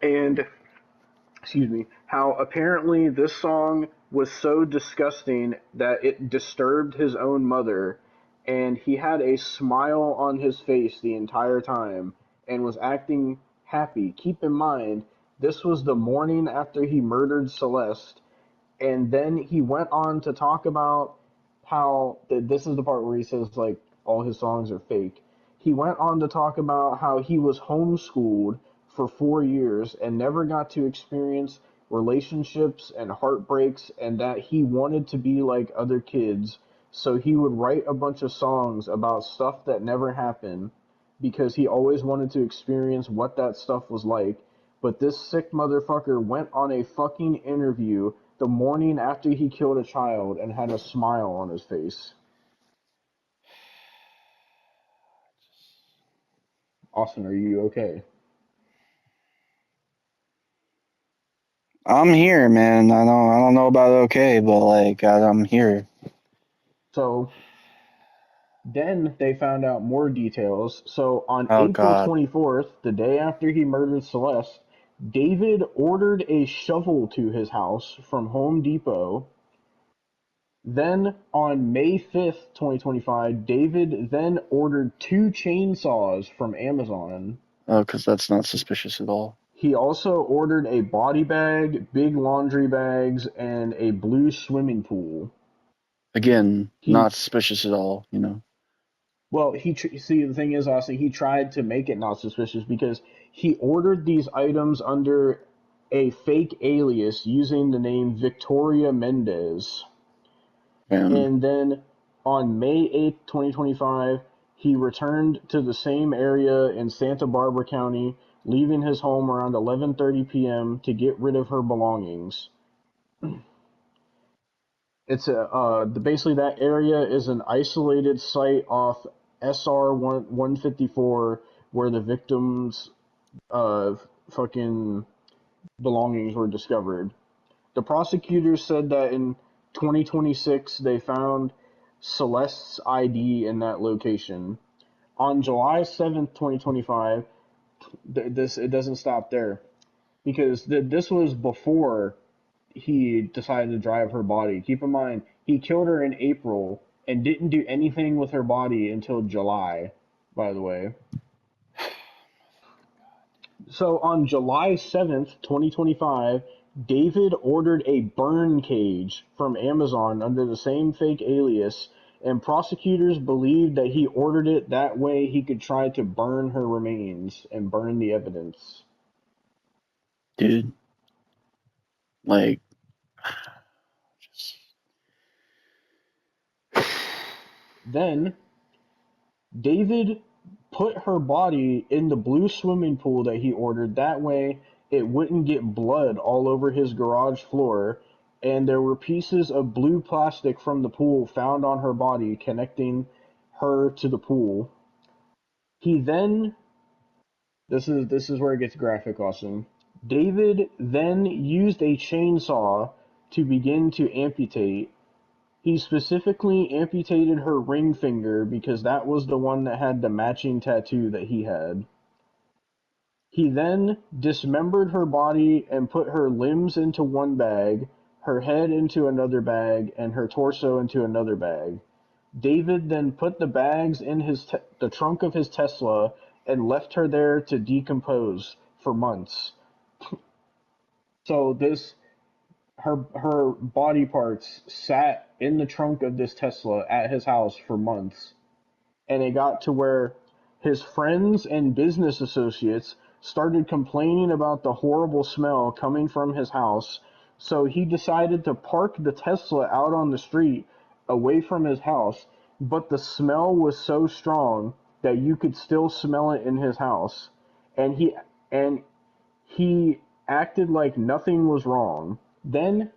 and excuse me, how apparently this song was so disgusting that it disturbed his own mother, and he had a smile on his face the entire time and was acting happy. Keep in mind, this was the morning after he murdered Celeste, and then he went on to talk about how this is the part where he says like all his songs are fake. He went on to talk about how he was homeschooled for 4 years and never got to experience relationships and heartbreaks, and that he wanted to be like other kids, so he would write a bunch of songs about stuff that never happened because he always wanted to experience what that stuff was like. But this sick motherfucker went on a fucking interview the morning after he killed a child and had a smile on his face. Austin, are you okay? I'm here, man. I don't know about okay, but like I'm here. So then they found out more details. So on Oh April God. 24th, the day after he murdered Celeste, David ordered a shovel to his house from Home Depot. Then on May 5th, 2025, David then ordered two chainsaws from Amazon. Oh, because that's not suspicious at all. He also ordered a body bag, big laundry bags, and a blue swimming pool. Again, He not suspicious at all. You know. Well, see, the thing is, Austin, he tried to make it not suspicious because he ordered these items under a fake alias using the name Victoria Mendez. Man, And then on May 8th, 2025, he returned to the same area in Santa Barbara County, leaving his home around 11:30 p.m. to get rid of her belongings. Basically that area is an isolated site off SR 154 where the victims' uh fucking belongings were discovered. The prosecutors said that in 2026 they found Celeste's ID in that location. On July 7th, 2025, this it doesn't stop there because this was before he decided to drive her body. Keep in mind, he killed her in April and didn't do anything with her body until July, by the way. So on July 7th, 2025, David ordered a burn cage from Amazon under the same fake alias, and prosecutors believed that he ordered it that way he could try to burn her remains and burn the evidence. dude, like, just, Then David put her body in the blue swimming pool that he ordered. That way, it wouldn't get blood all over his garage floor. And there were pieces of blue plastic from the pool found on her body connecting her to the pool. He then, this is where it gets graphic, Austin. David then used a chainsaw to begin to amputate. He specifically amputated her ring finger because that was the one that had the matching tattoo that he had. He then dismembered her body and put her limbs into one bag, her head into another bag, and her torso into another bag. David then put the bags in the trunk of his Tesla and left her there to decompose for months. So this her body parts sat in the trunk of this Tesla at his house for months, and it got to where his friends and business associates started complaining about the horrible smell coming from his house. So he decided to park the Tesla out on the street away from his house, but the smell was so strong that you could still smell it in his house. And he acted like nothing was wrong. Then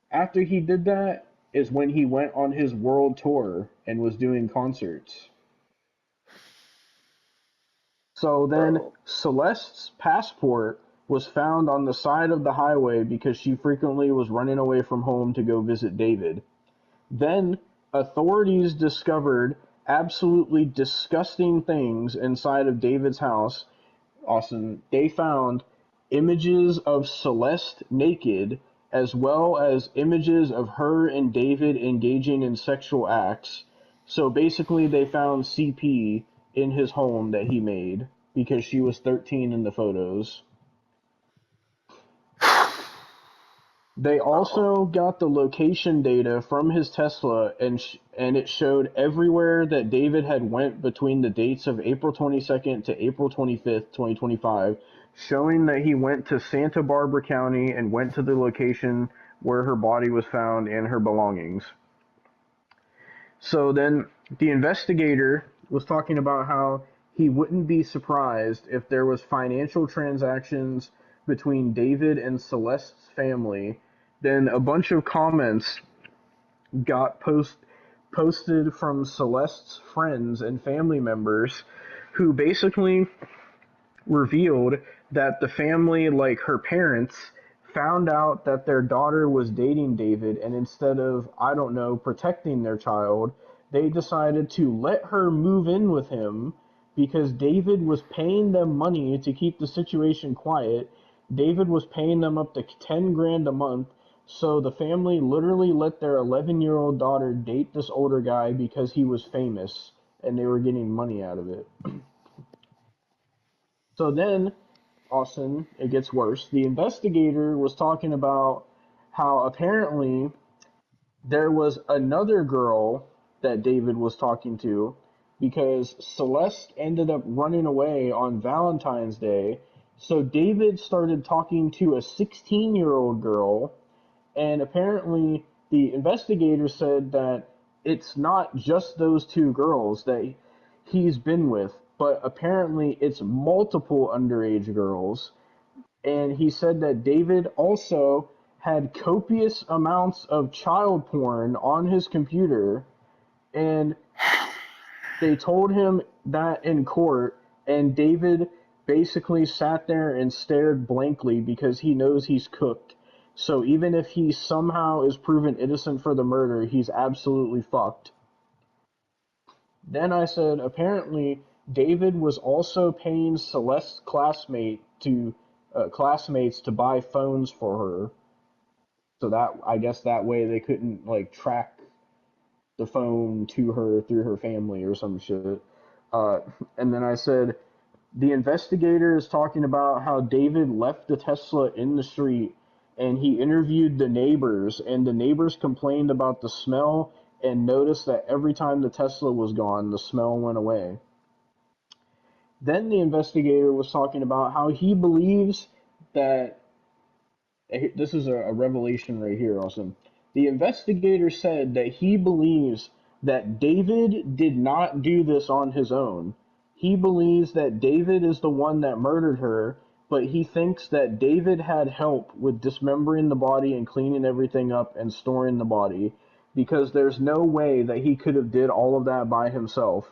after he did that is when he went on his world tour and was doing concerts. So then Bro. Celeste's passport was found on the side of the highway because she frequently was running away from home to go visit David. Then authorities discovered absolutely disgusting things inside of David's house. Austin, they found images of Celeste naked, as well as images of her and David engaging in sexual acts. So basically, they found CP in his home that he made because she was 13 in the photos. They Bro. also got the location data from his Tesla, and it showed everywhere that David had went between the dates of April 22nd to April 25th, 2025, showing that he went to Santa Barbara County and went to the location where her body was found and her belongings. So then the investigator was talking about how he wouldn't be surprised if there was financial transactions between David and Celeste's family. Then a bunch of comments got posted from Celeste's friends and family members who basically revealed that the family, like her parents, found out that their daughter was dating David, and instead of, I don't know, protecting their child, they decided to let her move in with him because David was paying them money to keep the situation quiet. David was paying them up to 10 grand a month. So the family literally let their 11-year-old daughter date this older guy because he was famous and they were getting money out of it. So then, Austin, it gets worse. The investigator was talking about how apparently there was another girl that David was talking to because Celeste ended up running away on Valentine's Day. So David started talking to a 16-year-old girl, and apparently the investigator said that it's not just those two girls that he's been with, but apparently it's multiple underage girls. And he said that David also had copious amounts of child porn on his computer, and they told him that in court, and David basically sat there and stared blankly because he knows he's cooked. So even if he somehow is proven innocent for the murder, he's absolutely fucked. Then I said, apparently, David was also paying Celeste's classmates to buy phones for her. So that I guess that way they couldn't like track the phone to her through her family or some shit. Uh, and then I said, the investigator is talking about how David left the Tesla in the street and he interviewed the neighbors, and the neighbors complained about the smell and noticed that every time the Tesla was gone, the smell went away. Then the investigator was talking about how he believes that this is a revelation right here, awesome. The investigator said that he believes that David did not do this on his own. He believes that David is the one that murdered her, but he thinks that David had help with dismembering the body and cleaning everything up and storing the body because there's no way that he could have did all of that by himself.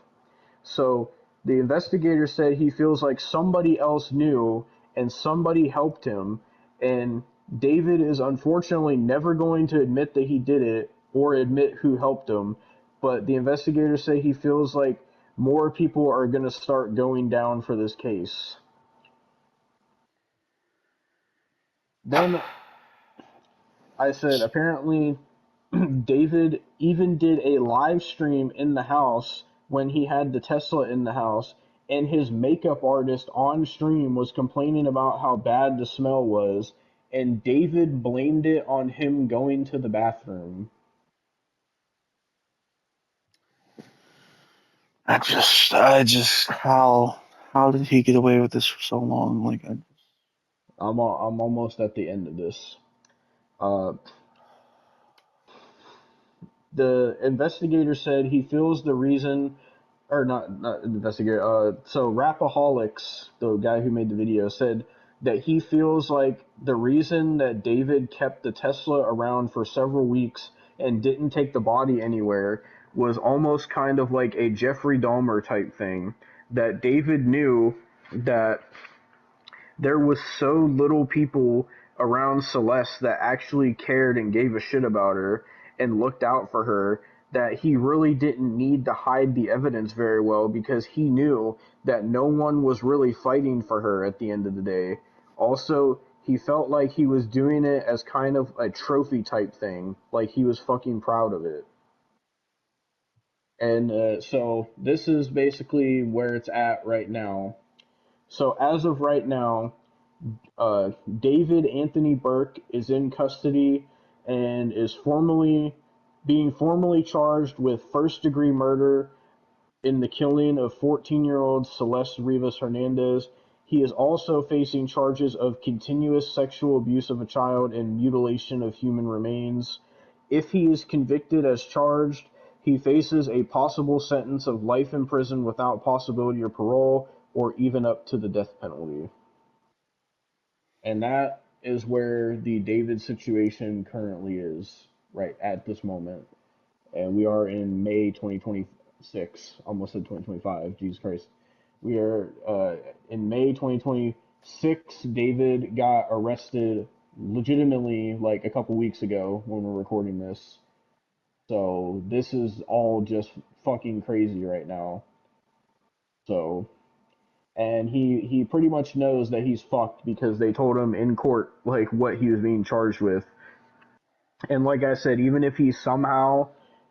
So the investigator said he feels like somebody else knew and somebody helped him, and David is unfortunately never going to admit that he did it or admit who helped him. But the investigators say he feels like more people are going to start going down for this case. Then I said, apparently, David even did a live stream in the house when he had the Tesla in the house, and his makeup artist on stream was complaining about how bad the smell was, and David blamed it on him going to the bathroom. How did he get away with this for so long? I'm almost at the end of this. Uh, the investigator said he feels the reason, or not investigator. So Rapaholics, the guy who made the video, said that he feels like the reason that David kept the Tesla around for several weeks and didn't take the body anywhere was almost kind of like a Jeffrey Dahmer type thing. That David knew that there was so little people around Celeste that actually cared and gave a shit about her and looked out for her, that he really didn't need to hide the evidence very well because he knew that no one was really fighting for her at the end of the day. Also, he felt like he was doing it as kind of a trophy type thing, like he was fucking proud of it. And so this is basically where it's at right now. So as of right now, David Anthony Burke is in custody and is formally charged with first degree murder in the killing of 14-year-old Celeste Rivas Hernandez. He is also facing charges of continuous sexual abuse of a child and mutilation of human remains. If he is convicted as charged, he faces a possible sentence of life in prison without possibility of parole or even up to the death penalty. And that is where the David situation currently is right at this moment. And we are in May 2026, almost said 2025, Jesus Christ. We are in May 2026. David got arrested legitimately like a couple weeks ago when we're recording this. So this is all just fucking crazy right now. So, and he pretty much knows that he's fucked because they told him in court like what he was being charged with. And like I said, even if he somehow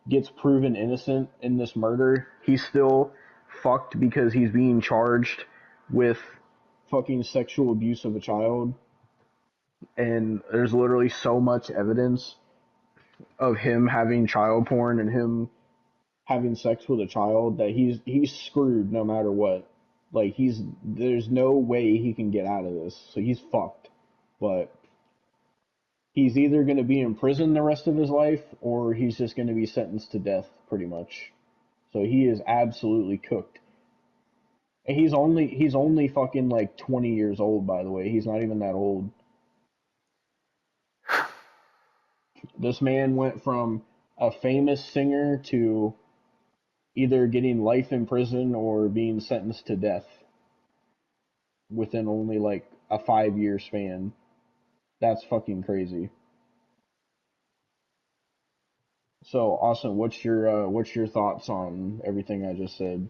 gets proven innocent in this murder, he's still fucked because he's being charged with fucking sexual abuse of a child. And there's literally so much evidence of him having child porn and him having sex with a child that he's screwed no matter what. Like there's no way he can get out of this. So he's fucked. But he's either going to be in prison the rest of his life or he's just going to be sentenced to death pretty much. So he is absolutely cooked. And he's only fucking like 20 years old, by the way. He's not even that old. This man went from a famous singer to either getting life in prison or being sentenced to death within only like a 5 year span. That's fucking crazy. So, Austin, what's your thoughts on everything I just said?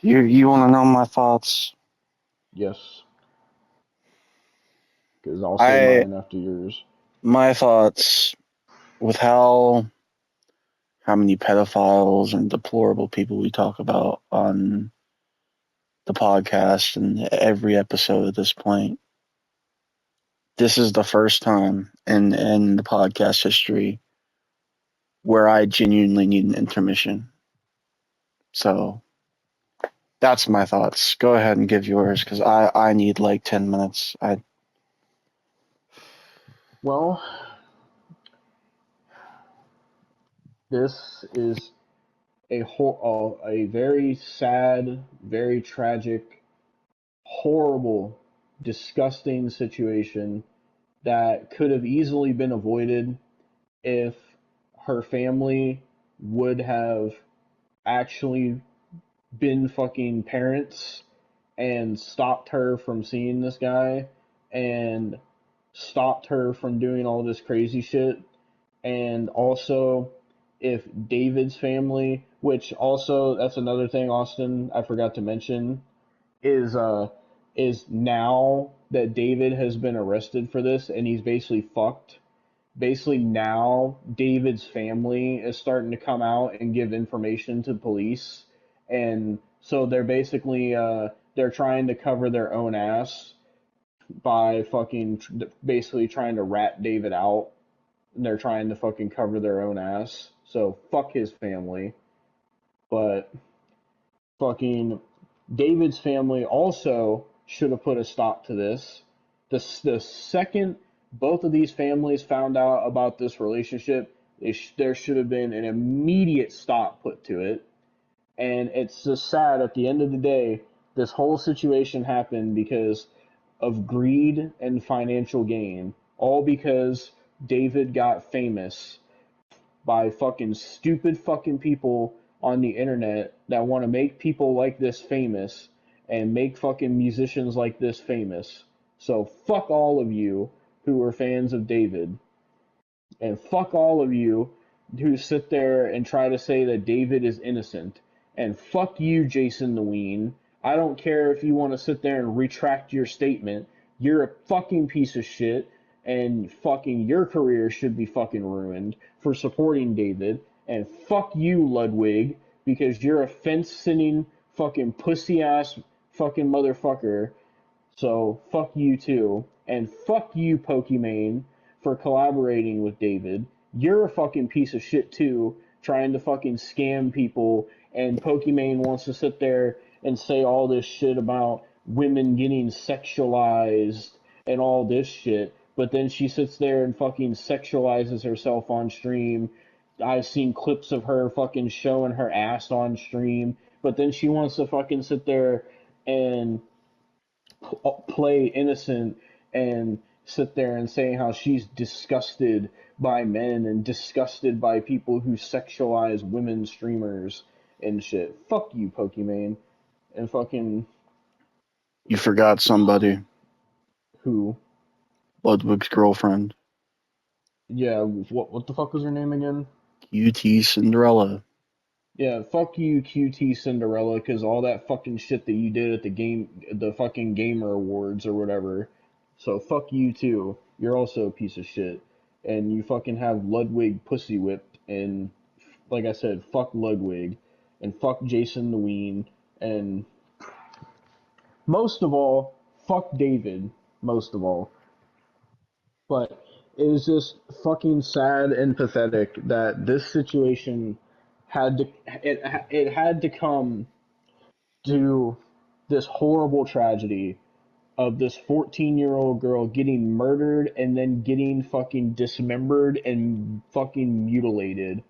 You want to know my thoughts? Yes, because I'll say I mine after yours. my thoughts with how many pedophiles and deplorable people we talk about on the podcast and every episode at this point. This is the first time in the podcast history where I genuinely need an intermission. So that's my thoughts. Go ahead and give yours because I need like 10 minutes. Well, this is a very sad, very tragic, horrible, disgusting situation that could have easily been avoided if her family would have actually been fucking parents and stopped her from seeing this guy and stopped her from doing all this crazy shit. And also, if David's family, which also that's another thing, Austin, I forgot to mention, is now that David has been arrested for this and he's basically fucked. Basically now David's family is starting to come out and give information to police, and so they're basically they're trying to cover their own ass by fucking basically trying to rat David out, and they're trying to fucking cover their own ass. So fuck his family. But fucking David's family also should have put a stop to this. The second Both of these families found out about this relationship. There should have been an immediate stop put to it. And it's just sad at the end of the day, this whole situation happened because of greed and financial gain. All because David got famous by fucking stupid fucking people on the internet that want to make people like this famous and make fucking musicians like this famous. So fuck all of you who are fans of David. And fuck all of you who sit there and try to say that David is innocent. And fuck you, Jason the Ween. I don't care if you want to sit there and retract your statement. You're a fucking piece of shit, and fucking your career should be fucking ruined for supporting David. And fuck you, Ludwig, because you're a fence sitting fucking pussy ass fucking motherfucker, so fuck you too. And fuck you, Pokimane, for collaborating with David. You're a fucking piece of shit too, trying to fucking scam people. And Pokimane wants to sit there and say all this shit about women getting sexualized and all this shit. But then she sits there and fucking sexualizes herself on stream. I've seen clips of her fucking showing her ass on stream. But then she wants to fucking sit there and play innocent and sit there and say how she's disgusted by men and disgusted by people who sexualize women streamers and shit. Fuck you, Pokimane. And fucking You forgot somebody. who? Ludwig's girlfriend. Yeah, what the fuck was her name again? QT Cinderella. Yeah, fuck you, QT Cinderella, because all that fucking shit that you did at the fucking Gamer Awards or whatever. So fuck you too. You're also a piece of shit. And you fucking have Ludwig pussy whipped, and like I said, fuck Ludwig, and fuck Jason the Ween, and most of all, fuck David, most of all. But it was just fucking sad and pathetic that this situation had to it had to come to this horrible tragedy of this 14-year-old girl getting murdered and then getting fucking dismembered and fucking mutilated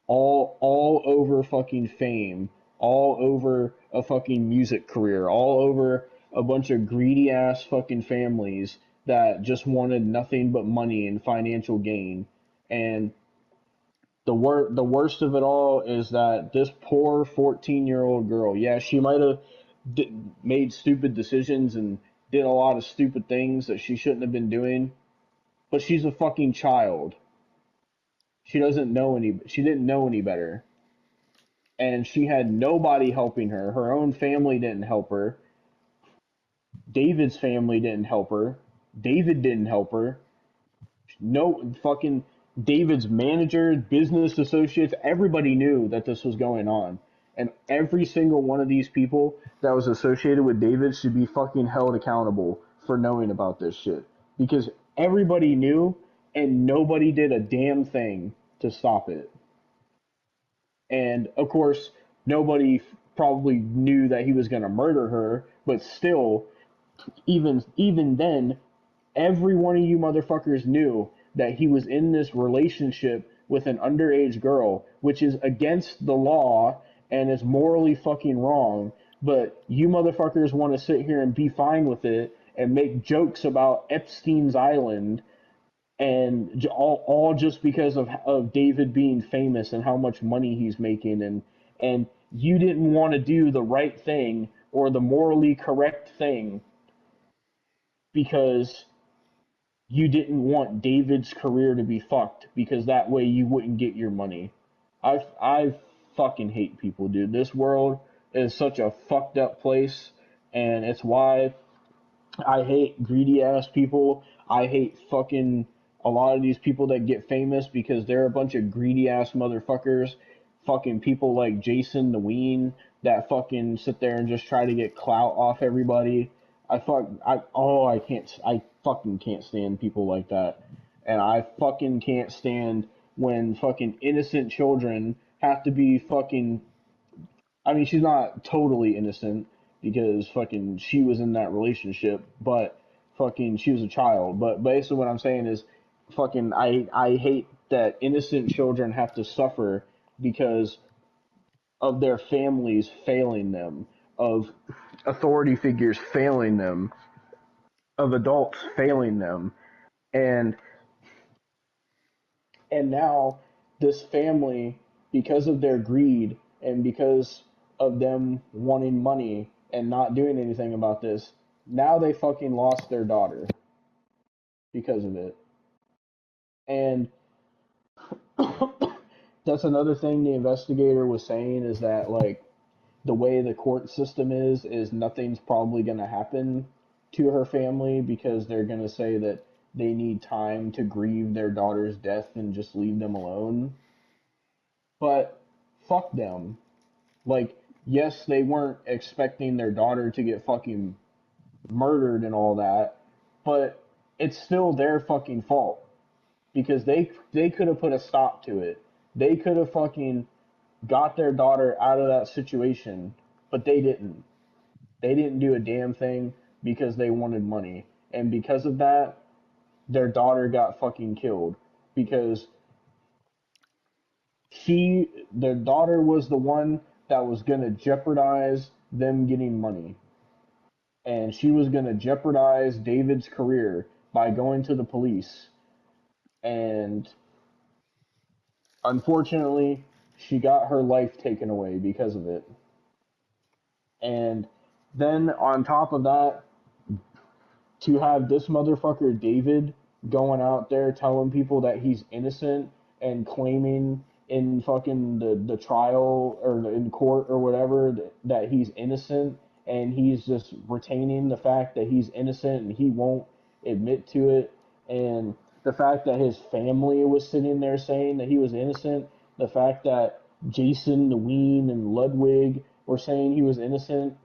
all over fucking fame, all over a fucking music career, all over a bunch of greedy ass fucking families that just wanted nothing but money and financial gain. And the worst of it all is that this poor 14-year-old girl, yeah, she might have made stupid decisions and did a lot of stupid things that she shouldn't have been doing, but she's a fucking child. She didn't know any better, and she had nobody helping her. Her own family didn't help her. David's family didn't help her. David didn't help her. No fucking David's manager, business associates, everybody knew that this was going on. And every single one of these people that was associated with David should be fucking held accountable for knowing about this shit. Because everybody knew and nobody did a damn thing to stop it. And of course, nobody probably knew that he was going to murder her, but still, even then, every one of you motherfuckers knew that he was in this relationship with an underage girl, which is against the law and is morally fucking wrong. But you motherfuckers want to sit here and be fine with it and make jokes about Epstein's Island, and all just because of David being famous and how much money he's making, and you didn't want to do the right thing or the morally correct thing because you didn't want David's career to be fucked because that way you wouldn't get your money. I fucking hate people, dude. This world is such a fucked up place, and it's why I hate greedy ass people. I hate fucking a lot of these people that get famous because they're a bunch of greedy ass motherfuckers. Fucking people like Jason the Ween that fucking sit there and just try to get clout off everybody. I fucking can't stand people like that. And I fucking can't stand when fucking innocent children have to be fucking, I mean, she's not totally innocent because fucking she was in that relationship, but fucking she was a child. But basically what I'm saying is fucking I hate that innocent children have to suffer because of their families failing them, of authority figures failing them, of adults failing them. And now this family, because of their greed and because of them wanting money and not doing anything about this, now they fucking lost their daughter because of it. And that's another thing the investigator was saying, is that like the way the court system is nothing's probably going to happen to her family because they're going to say that they need time to grieve their daughter's death and just leave them alone. But fuck them. Like, yes, they weren't expecting their daughter to get fucking murdered and all that, but it's still their fucking fault because they could have put a stop to it. They could have fucking got their daughter out of that situation, but they didn't. They didn't do a damn thing because they wanted money. And because of that, their daughter got fucking killed because their daughter was the one that was going to jeopardize them getting money. And she was going to jeopardize David's career by going to the police. And unfortunately, she got her life taken away because of it. And then on top of that, to have this motherfucker David going out there telling people that he's innocent and claiming in fucking the trial or in court or whatever that he's innocent, and he's just retaining the fact that he's innocent and he won't admit to it, and the fact that his family was sitting there saying that he was innocent, the fact that Jason, the Ween, and Ludwig were saying he was innocent,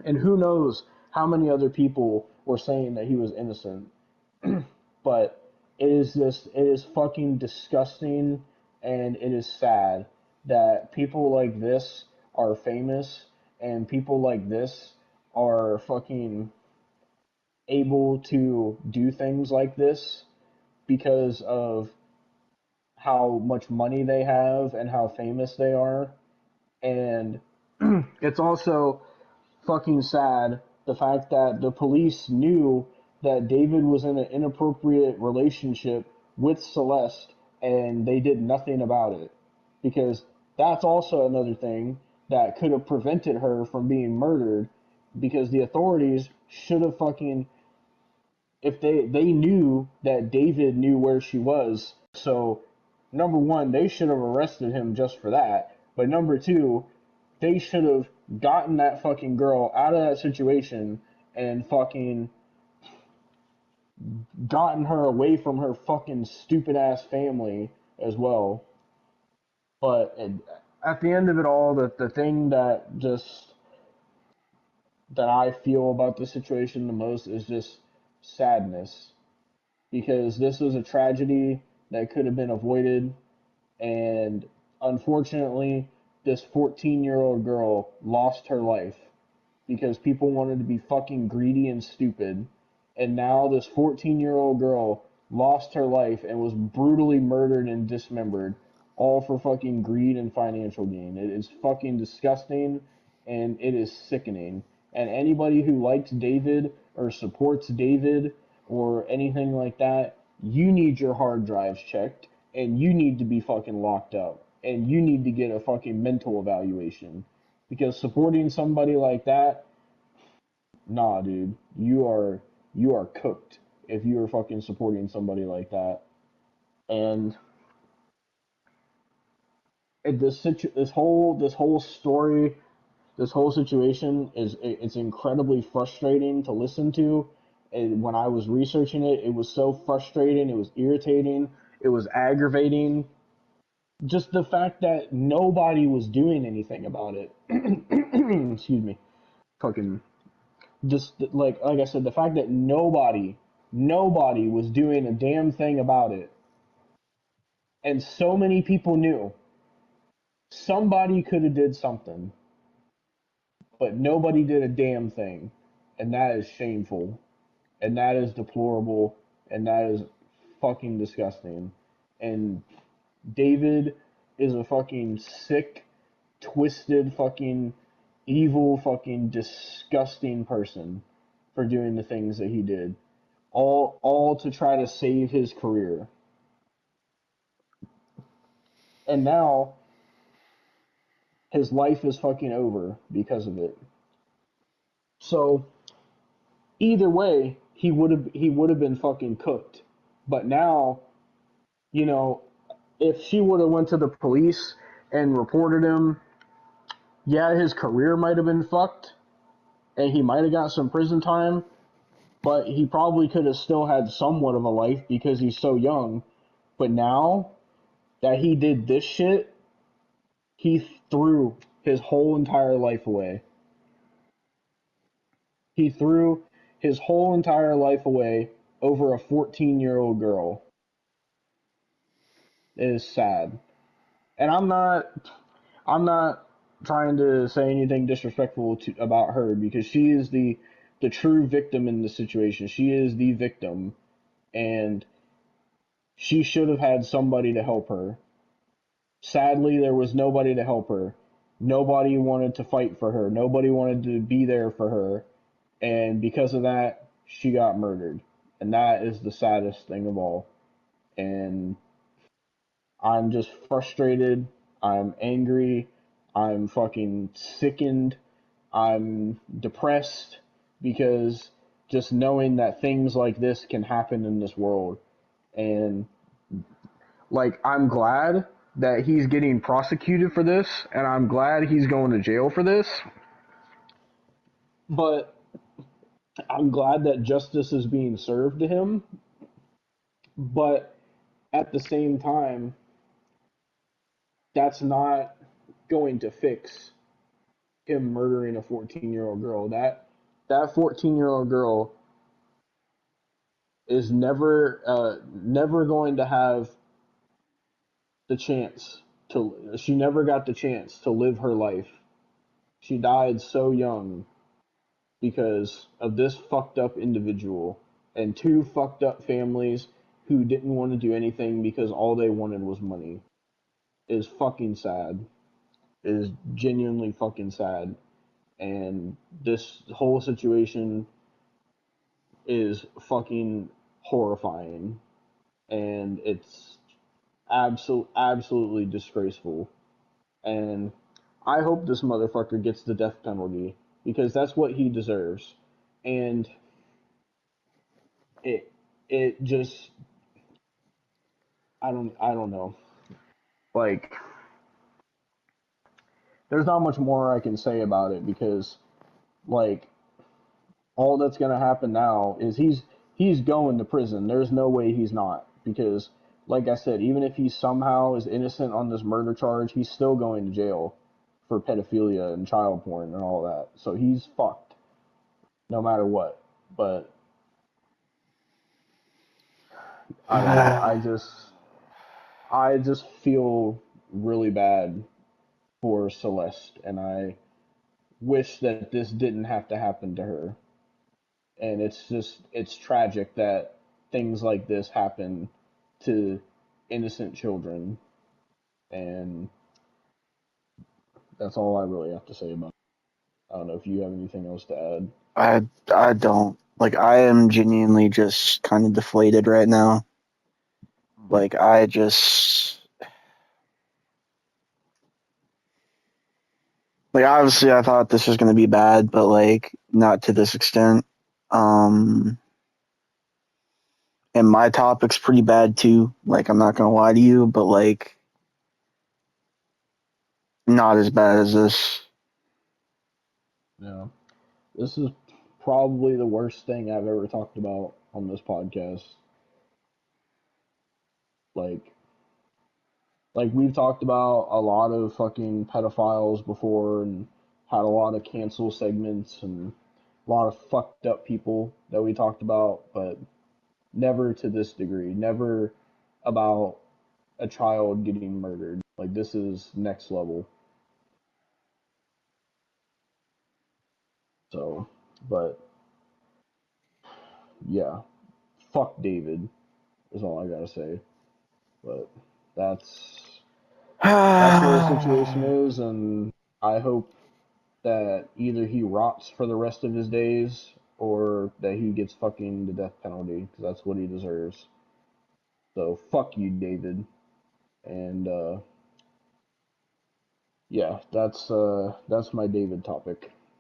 and who knows how many other people were saying that he was innocent. But it is fucking disgusting, and it is sad that people like this are famous and people like this are fucking able to do things like this because of how much money they have and how famous they are. And it's also fucking sad the fact that the police knew that David was in an inappropriate relationship with Celeste and they did nothing about it. Because that's also another thing that could have prevented her from being murdered, because the authorities should have fucking, if they knew that David knew where she was. So number one, they should have arrested him just for that. But number two, they should have gotten that fucking girl out of that situation and fucking gotten her away from her fucking stupid ass family as well. But at the end of it all, the thing that just that I feel about the situation the most is just sadness, because this was a tragedy that could have been avoided, and unfortunately, this 14-year-old girl lost her life because people wanted to be fucking greedy and stupid. And now this 14-year-old girl lost her life and was brutally murdered and dismembered, all for fucking greed and financial gain. It is fucking disgusting and it is sickening. And anybody who likes David or supports David or anything like that, you need your hard drives checked and you need to be fucking locked up and you need to get a fucking mental evaluation, because supporting somebody like that, nah, dude, you are cooked if you are fucking supporting somebody like that. And this whole story, this whole situation it's incredibly frustrating to listen to. And when I was researching it, it was so frustrating, it was irritating, it was aggravating. Just the fact that nobody was doing anything about it. Excuse me. Fucking just like I said, the fact that nobody was doing a damn thing about it, and so many people knew somebody could have did something, but nobody did a damn thing, and that is shameful. And that is deplorable, and that is fucking disgusting. And David is a fucking sick, twisted, fucking evil, fucking disgusting person for doing the things that he did. All to try to save his career. And now his life is fucking over because of it. So either way, he would have been fucking cooked. But now, you know, if she would have went to the police and reported him, yeah, his career might have been fucked, and he might have got some prison time, but he probably could have still had somewhat of a life because he's so young. But now that he did this shit, he threw his whole entire life away. He threw his whole entire life away over a 14-year-old girl. It is sad. And I'm not trying to say anything disrespectful about her because she is the true victim in the situation. She is the victim, and she should have had somebody to help her. Sadly, there was nobody to help her. Nobody wanted to fight for her. Nobody wanted to be there for her. And because of that, she got murdered. And that is the saddest thing of all. And I'm just frustrated. I'm angry. I'm fucking sickened. I'm depressed because just knowing that things like this can happen in this world. And like, I'm glad that he's getting prosecuted for this, and I'm glad he's going to jail for this. But I'm glad that justice is being served to him. But at the same time, that's not going to fix him murdering a 14-year-old girl. That 14-year-old girl is never going to have the chance to. She never got the chance to live her life. She died so young because of this fucked up individual and two fucked up families who didn't want to do anything because all they wanted was money. It is fucking sad. It is genuinely fucking sad. And this whole situation is fucking horrifying, and it's absolutely disgraceful. And I hope this motherfucker gets the death penalty because that's what he deserves. And it it just I don't know. Like, there's not much more I can say about it because, like, all that's gonna happen now is he's going to prison. There's no way he's not because, like I said, even if he somehow is innocent on this murder charge, he's still going to jail for pedophilia and child porn and all that. So he's fucked no matter what. But I don't know. I just feel really bad for Celeste, and I wish that this didn't have to happen to her. And it's tragic that things like this happen to innocent children, and that's all I really have to say about it. I don't know if you have anything else to add. I don't. Like, I am genuinely just kind of deflated right now. Like, I just like, obviously I thought this was going to be bad, but like not to this extent. Um and my topic's pretty bad too. Like, I'm not going to lie to you, but like not as bad as this. Yeah, this is probably the worst thing I've ever talked about on this podcast. Like, we've talked about a lot of fucking pedophiles before and had a lot of cancel segments and a lot of fucked up people that we talked about, but never to this degree. Never about a child getting murdered. Like, this is next level. So, but yeah, fuck David is all I gotta say. But that's that's where the situation is, and I hope that either he rots for the rest of his days or that he gets fucking the death penalty because that's what he deserves. So fuck you, David. And yeah, that's my David topic.